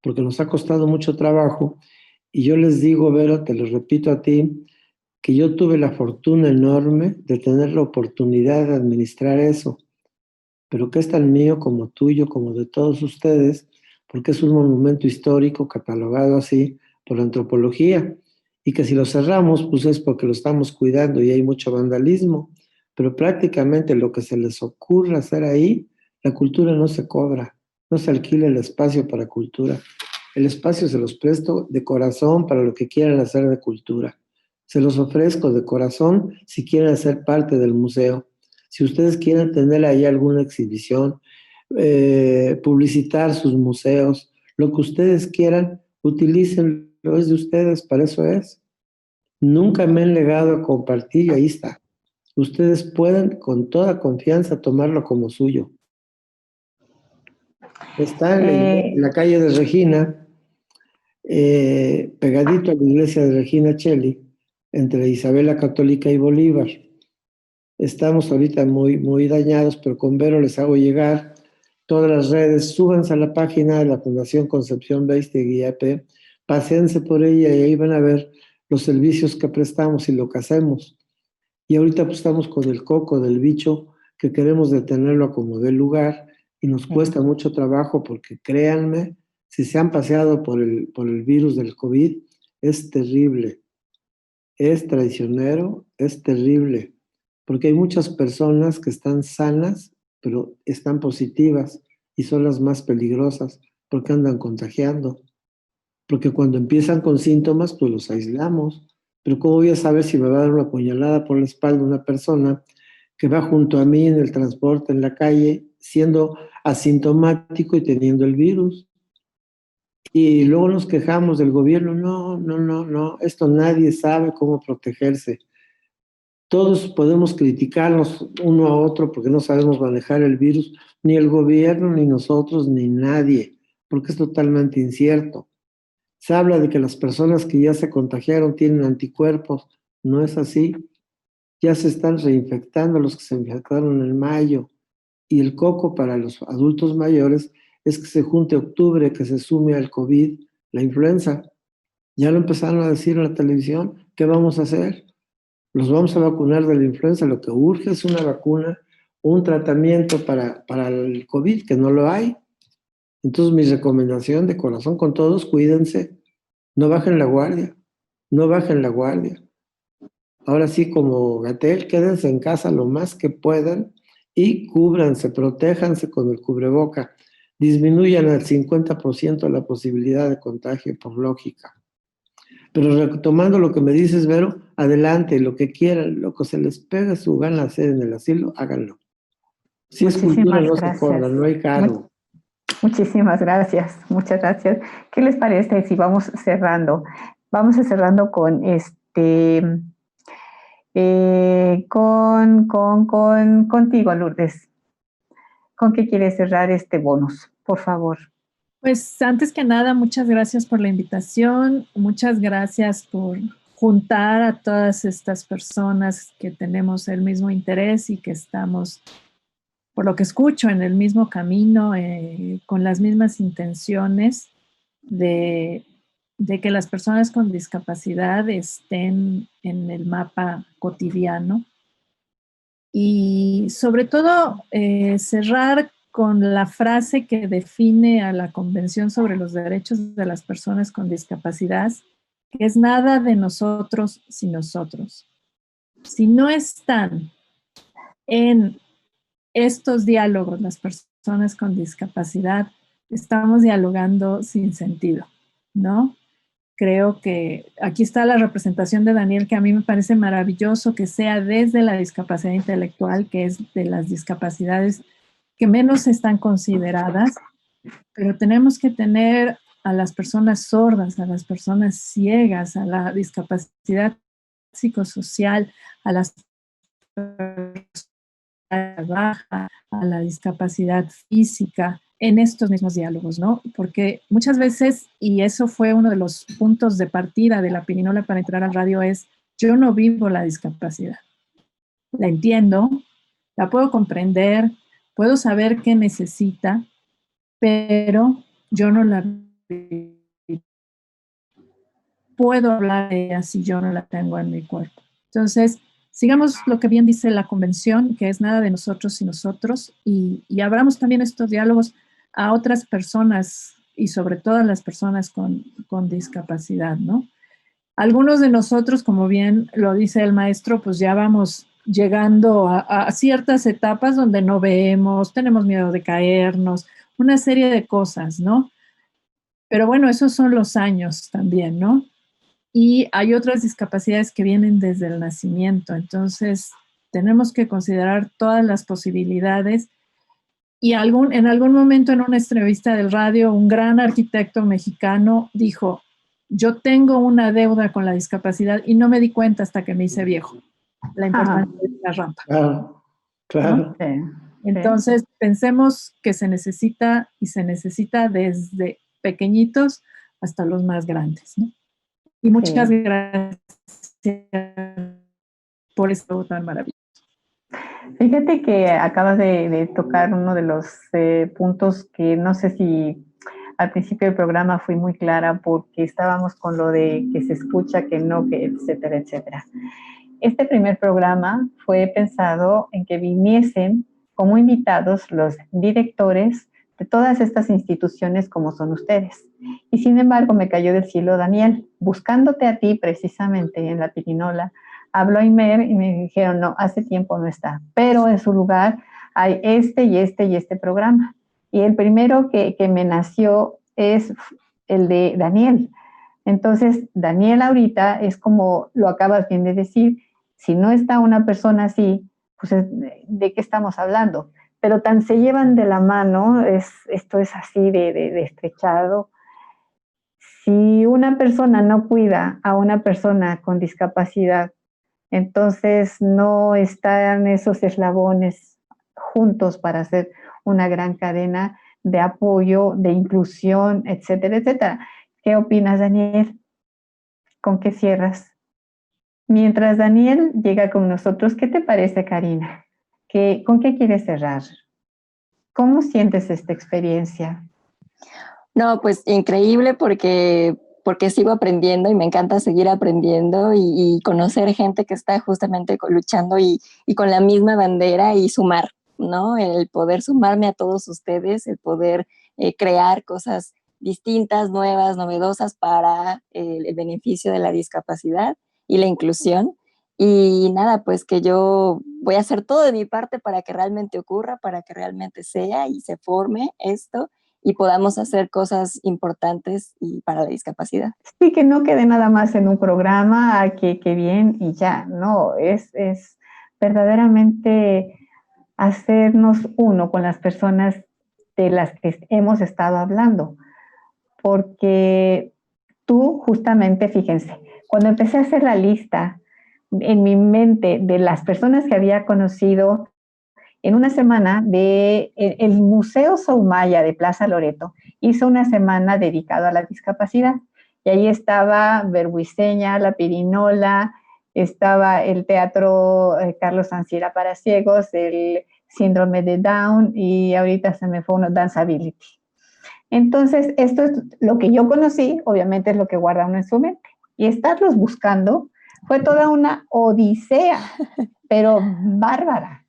porque nos ha costado mucho trabajo. Y yo les digo, Vera, te lo repito a ti, que yo tuve la fortuna enorme de tener la oportunidad de administrar eso, pero que es tan mío como tuyo, como de todos ustedes, porque es un monumento histórico catalogado así por la antropología, y que si lo cerramos, pues es porque lo estamos cuidando y hay mucho vandalismo, pero prácticamente lo que se les ocurra hacer ahí, la cultura no se cobra, no se alquila el espacio para cultura. El espacio se los presto de corazón para lo que quieran hacer de cultura. Se los ofrezco de corazón si quieren hacer parte del museo. Si ustedes quieren tener ahí alguna exhibición, publicitar sus museos, lo que ustedes quieran, utilícenlo, es de ustedes, para eso es. Nunca me han negado a compartir y ahí está. Ustedes pueden con toda confianza tomarlo como suyo. Está en la calle de Regina, pegadito a la iglesia de Regina Cheli, entre Isabela Católica y Bolívar. Estamos ahorita muy, muy dañados, pero con Vero les hago llegar todas las redes. Súbanse a la página de la Fundación Concepción Beistegui AP, pásense por ella y ahí van a ver los servicios que prestamos y lo que hacemos. Y ahorita pues estamos con el coco del bicho, que queremos detenerlo como dé lugar, y nos cuesta mucho trabajo porque créanme, si se han paseado por el virus del COVID, es terrible, es traicionero, es terrible, porque hay muchas personas que están sanas, pero están positivas y son las más peligrosas porque andan contagiando. Porque cuando empiezan con síntomas, pues los aislamos. Pero ¿cómo voy a saber si me va a dar una puñalada por la espalda una persona que va junto a mí en el transporte, en la calle, siendo asintomático y teniendo el virus? Y luego nos quejamos del gobierno. No, esto nadie sabe cómo protegerse. Todos podemos criticarnos uno a otro porque no sabemos manejar el virus, ni el gobierno, ni nosotros, ni nadie, porque es totalmente incierto. Se habla de que las personas que ya se contagiaron tienen anticuerpos. No es así. Ya se están reinfectando los que se infectaron en mayo. Y el coco para los adultos mayores es que se junte octubre, que se sume al COVID, la influenza. Ya lo empezaron a decir en la televisión. ¿Qué vamos a hacer? Los vamos a vacunar de la influenza. Lo que urge es una vacuna, un tratamiento para el COVID, que no lo hay. Entonces, mi recomendación de corazón con todos, cuídense, no bajen la guardia, no bajen la guardia. Ahora sí, como Gatell, quédense en casa lo más que puedan y cúbranse, protéjanse con el cubreboca. Disminuyan al 50% la posibilidad de contagio por lógica. Pero retomando lo que me dices, Vero, adelante, lo que quieran, lo que se les pegue su gana hacer en el asilo, háganlo. Si es cultura, no se corra, no hay cargo. Muchísimas gracias, muchas gracias. ¿Qué les parece si vamos cerrando? Vamos cerrando con contigo, Lourdes. ¿Con qué quieres cerrar este bonus? Por favor. Pues antes que nada, muchas gracias por la invitación, muchas gracias por juntar a todas estas personas que tenemos el mismo interés y que estamos, por lo que escucho, en el mismo camino, con las mismas intenciones de que las personas con discapacidad estén en el mapa cotidiano. Y sobre todo, cerrar con la frase que define a la Convención sobre los Derechos de las Personas con Discapacidad, que es nada de nosotros sin nosotros. Si no están en estos diálogos las personas con discapacidad, estamos dialogando sin sentido, ¿no? Creo que aquí está la representación de Daniel, que a mí me parece maravilloso que sea desde la discapacidad intelectual, que es de las discapacidades que menos están consideradas, pero tenemos que tener a las personas sordas, a las personas ciegas, a la discapacidad psicosocial, a las personas bajas, a la discapacidad física, en estos mismos diálogos, ¿no? Porque muchas veces, y eso fue uno de los puntos de partida de la pirinola para entrar al radio, es yo no vivo la discapacidad. La entiendo, la puedo comprender, puedo saber qué necesita, pero yo no la puedo hablar de ella si yo no la tengo en mi cuerpo. Entonces, sigamos lo que bien dice la Convención, que es nada de nosotros y nosotros, y abramos también estos diálogos a otras personas y sobre todo a las personas con discapacidad, ¿no? Algunos de nosotros, como bien lo dice el maestro, pues ya vamos llegando a ciertas etapas donde no vemos, tenemos miedo de caernos, una serie de cosas, ¿no? Pero bueno, esos son los años también, ¿no? Y hay otras discapacidades que vienen desde el nacimiento, entonces tenemos que considerar todas las posibilidades. Y en algún momento en una entrevista del radio, un gran arquitecto mexicano dijo, yo tengo una deuda con la discapacidad y no me di cuenta hasta que me hice viejo, la importancia de la rampa. Claro. ¿No? Entonces, pensemos que se necesita y se necesita desde pequeñitos hasta los más grandes, ¿no? Y muchas gracias por esto tan maravilloso. Fíjate que acabas de tocar uno de los puntos que no sé si al principio del programa fui muy clara porque estábamos con lo de que se escucha, que no, que etcétera, etcétera. Este primer programa fue pensado en que viniesen como invitados los directores de todas estas instituciones como son ustedes. Y sin embargo me cayó del cielo Daniel, buscándote a ti precisamente en la pirinola, habló Imer y me dijeron, no, hace tiempo no está, pero en su lugar hay este y este programa. Y el primero que me nació es el de Daniel. Entonces, Daniel ahorita es como lo acabas bien de decir, si no está una persona así, pues ¿de qué estamos hablando? Pero tan se llevan de la mano, esto es así de estrechado. Si una persona no cuida a una persona con discapacidad, Entonces no están esos eslabones juntos para hacer una gran cadena de apoyo, de inclusión, etcétera, etcétera. ¿Qué opinas, Daniel? ¿Con qué cierras? Mientras Daniel llega con nosotros, ¿qué te parece, Karina? ¿Con qué quieres cerrar? ¿Cómo sientes esta experiencia? No, pues increíble porque sigo aprendiendo y me encanta seguir aprendiendo y conocer gente que está justamente luchando y con la misma bandera y sumar, ¿no? El poder sumarme a todos ustedes, el poder crear cosas distintas, nuevas, novedosas para el beneficio de la discapacidad y la inclusión. Y nada, pues que yo voy a hacer todo de mi parte para que realmente ocurra, para que realmente sea y se forme esto y podamos hacer cosas importantes y para la discapacidad. Sí, que no quede nada más en un programa, que bien y ya, no, es verdaderamente hacernos uno con las personas de las que hemos estado hablando, porque tú justamente, fíjense, cuando empecé a hacer la lista en mi mente de las personas que había conocido en una semana el Museo Soumaya de Plaza Loreto hizo una semana dedicada a la discapacidad. Y ahí estaba Berbuiseña, La Pirinola, estaba el Teatro Carlos Sancira para ciegos, el Síndrome de Down y ahorita se me fue uno, Danceability. Entonces, esto es lo que yo conocí, obviamente es lo que guarda uno en su mente. Y estarlos buscando fue toda una odisea, pero bárbara.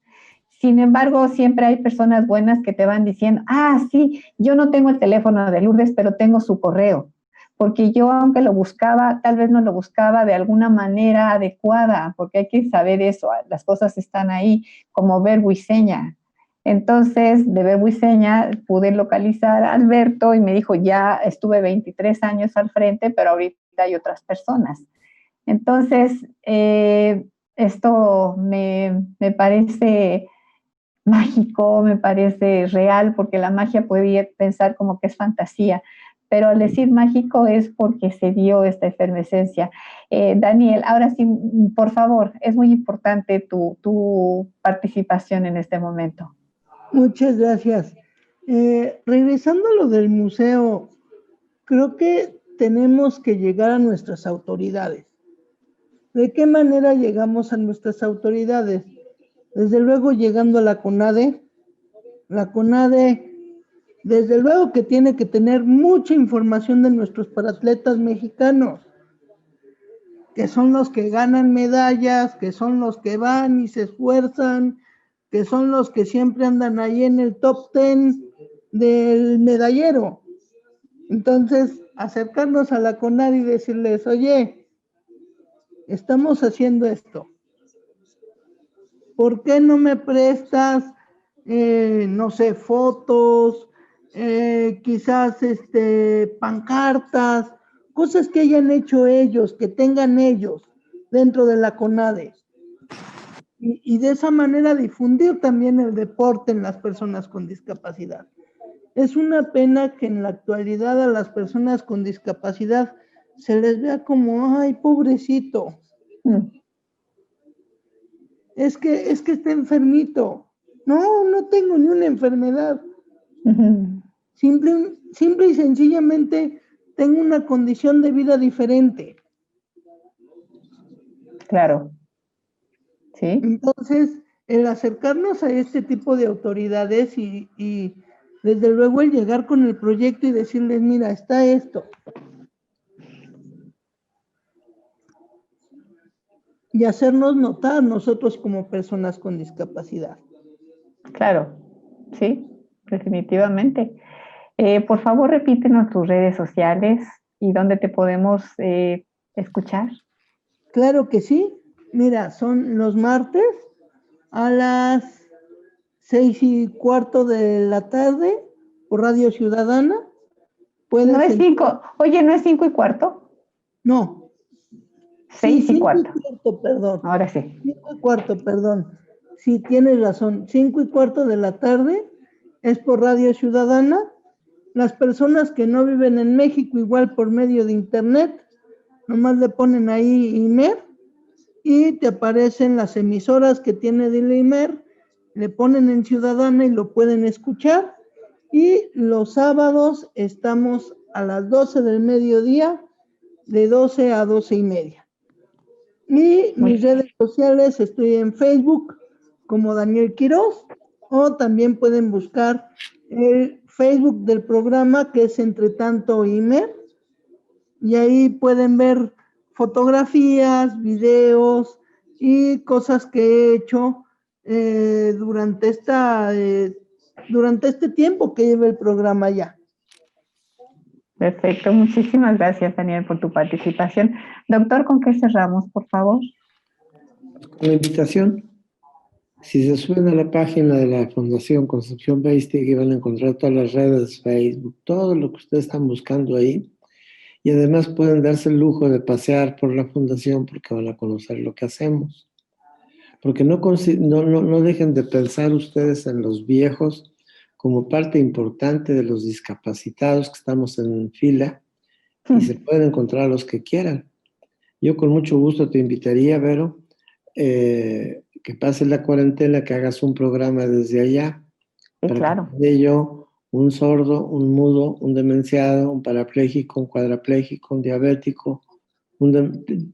Sin embargo, siempre hay personas buenas que te van diciendo, sí, yo no tengo el teléfono de Lourdes, pero tengo su correo. Porque yo, aunque lo buscaba, tal vez no lo buscaba de alguna manera adecuada, porque hay que saber eso, las cosas están ahí, como verbo y seña. Entonces, de verbo y seña, pude localizar a Alberto y me dijo, ya estuve 23 años al frente, pero ahorita hay otras personas. Entonces, esto me parece mágico, me parece real, porque la magia puede pensar como que es fantasía, pero al decir mágico es porque se dio esta efervescencia. Daniel, ahora sí, por favor, es muy importante tu participación en este momento. Muchas gracias. Regresando a lo del museo, creo que tenemos que llegar a nuestras autoridades. ¿De qué manera llegamos a nuestras autoridades? Desde luego llegando a la CONADE. La CONADE, desde luego que tiene que tener mucha información de nuestros paratletas mexicanos, que son los que ganan medallas, que son los que van y se esfuerzan, que son los que siempre andan ahí en el top 10 del medallero. Entonces, acercarnos a la CONADE y decirles, oye, estamos haciendo esto. ¿Por qué no me prestas, no sé, fotos, quizás pancartas, cosas que hayan hecho ellos, que tengan ellos dentro de la CONADE? Y de esa manera difundir también el deporte en las personas con discapacidad. Es una pena que en la actualidad a las personas con discapacidad se les vea como, ay, pobrecito. Es que está enfermito. No, no tengo ni una enfermedad. Simple y sencillamente tengo una condición de vida diferente. Claro. Sí. Entonces, el acercarnos a este tipo de autoridades y desde luego el llegar con el proyecto y decirles, mira, está esto. Y hacernos notar nosotros como personas con discapacidad. Claro, sí, definitivamente. Por favor, repítenos tus redes sociales y dónde te podemos escuchar. Claro que sí. Mira, son los martes a las 6:15 de la tarde por Radio Ciudadana. No es 5, oye, ¿no es 5:15? No. 6:15. 5:15, perdón. Ahora sí. 5:15, perdón. Sí, tienes razón. 5:15 de la tarde es por Radio Ciudadana. Las personas que no viven en México, igual por medio de internet, nomás le ponen ahí INER y te aparecen las emisoras que tiene Dilimer, le ponen en Ciudadana y lo pueden escuchar. Y los sábados estamos a las 12 del mediodía, de 12 a 12:30. Y mis redes sociales, estoy en Facebook como Daniel Quiroz, o también pueden buscar el Facebook del programa, que es Entre Tanto Imer, y ahí pueden ver fotografías, videos y cosas que he hecho durante este tiempo que lleva el programa ya. Perfecto, muchísimas gracias, Daniel, por tu participación. Doctor, ¿con qué cerramos, por favor? Con la invitación. Si se suben a la página de la Fundación Concepción Beistegui, van a encontrar todas las redes, Facebook, todo lo que ustedes están buscando ahí. Y además pueden darse el lujo de pasear por la Fundación porque van a conocer lo que hacemos. Porque no dejen de pensar ustedes en los viejos como parte importante de los discapacitados que estamos en fila, y se pueden encontrar los que quieran. Yo con mucho gusto te invitaría, Vero, que pases la cuarentena, que hagas un programa desde allá. Claro. De yo, un sordo, un mudo, un demenciado, un parapléjico, un cuadrapléjico, un diabético.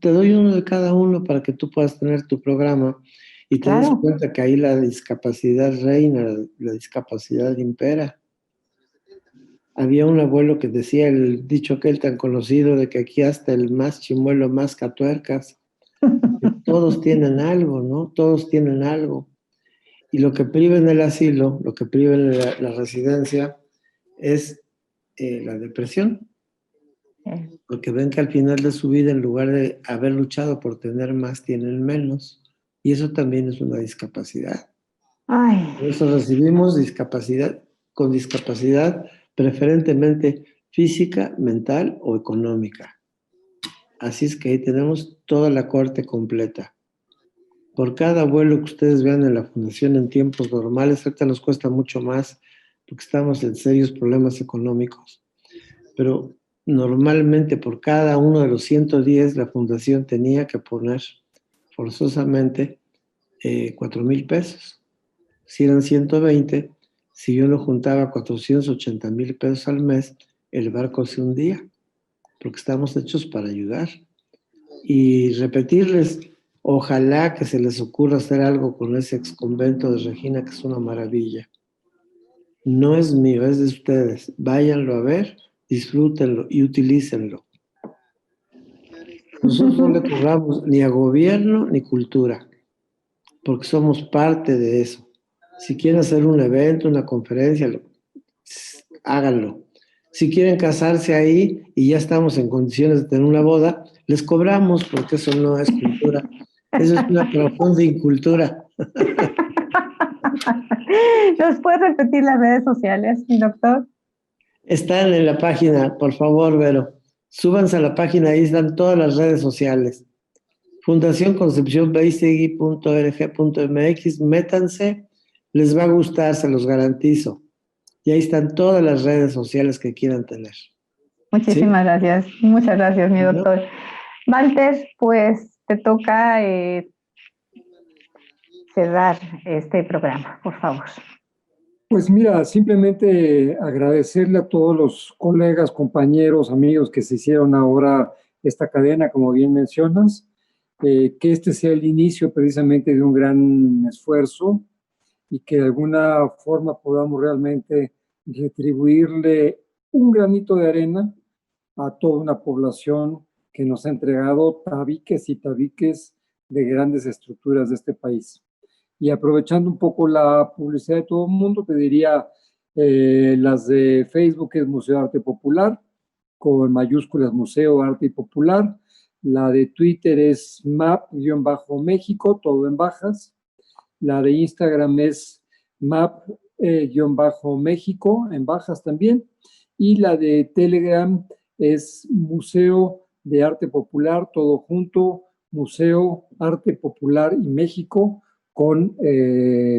Te doy uno de cada uno para que tú puedas tener tu programa y te des cuenta que ahí la discapacidad reina, la discapacidad impera. Había un abuelo que decía el dicho aquel tan conocido de que aquí hasta el más chimuelo masca tuercas. Todos tienen algo, ¿no? Todos tienen algo. Y lo que priva en el asilo, lo que priva en la residencia es la depresión. Porque ven que al final de su vida, en lugar de haber luchado por tener más, tienen menos. Y eso también es una discapacidad. Por eso recibimos discapacidad, con discapacidad preferentemente física, mental o económica. Así es que ahí tenemos toda la corte completa. Por cada abuelo que ustedes vean en la fundación en tiempos normales, ahorita nos cuesta mucho más porque estamos en serios problemas económicos. Pero normalmente por cada uno de los 110 la fundación tenía que poner forzosamente 4,000 pesos. Si eran 120, si yo no juntaba 480,000 pesos al mes, el barco se hundía, porque estamos hechos para ayudar. Y repetirles, ojalá que se les ocurra hacer algo con ese exconvento de Regina, que es una maravilla. No es mío, es de ustedes. Váyanlo a ver, disfrútenlo y utilícenlo. Nosotros no le cobramos ni a gobierno ni cultura, porque somos parte de eso. Si quieren hacer un evento, una conferencia, háganlo. Si quieren casarse ahí y ya estamos en condiciones de tener una boda, les cobramos, porque eso no es cultura. Eso es una profunda incultura. ¿Nos puede repetir las redes sociales, doctor? Están en la página, por favor, Vero. Súbanse a la página, ahí están todas las redes sociales. fundacionconcepcionbeistegui.org.mx, métanse, les va a gustar, se los garantizo. Y ahí están todas las redes sociales que quieran tener. Muchísimas gracias. Muchas gracias, mi doctor. Walter, pues te toca cerrar este programa, por favor. Pues mira, simplemente agradecerle a todos los colegas, compañeros, amigos que se hicieron ahora esta cadena, como bien mencionas, que este sea el inicio precisamente de un gran esfuerzo y que de alguna forma podamos realmente retribuirle un granito de arena a toda una población que nos ha entregado tabiques y tabiques de grandes estructuras de este país. Y aprovechando un poco la publicidad de todo el mundo, te diría las de Facebook, es Museo de Arte Popular, con mayúsculas Museo Arte y Popular. La de Twitter es map-méxico, todo en bajas. La de Instagram es map-méxico, en bajas también. Y la de Telegram es Museo de Arte Popular, todo junto, Museo Arte Popular y México, con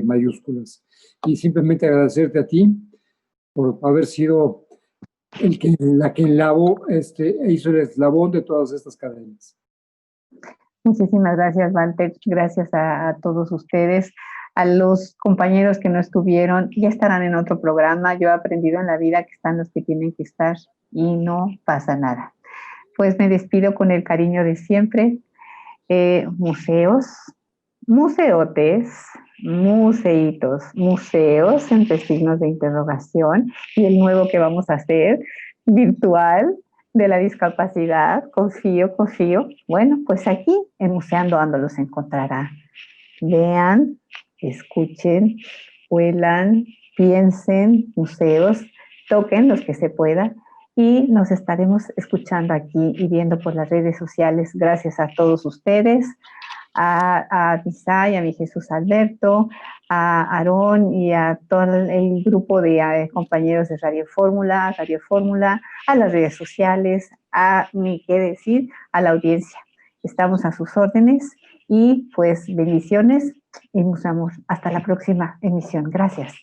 mayúsculas. Y simplemente agradecerte a ti por haber sido la que hizo el eslabón de todas estas cadenas. Muchísimas gracias, Walter. Gracias a todos ustedes, a los compañeros que no estuvieron, ya estarán en otro programa. Yo he aprendido en la vida que están los que tienen que estar y no pasa nada. Pues me despido con el cariño de siempre. Museos, museotes, museitos, museos entre signos de interrogación, y el nuevo que vamos a hacer, virtual, de la discapacidad. Confío. Bueno, pues aquí en Museando Ando los encontrará. Vean, escuchen, huelan, piensen, museos, toquen los que se pueda, y nos estaremos escuchando aquí y viendo por las redes sociales. Gracias a todos ustedes, a Misay, a mi Jesús Alberto, a Aarón y a todo el grupo de compañeros de Radio Fórmula, a las redes sociales, ni qué decir, a la audiencia. Estamos a sus órdenes y pues bendiciones y nos vemos hasta la próxima emisión. Gracias.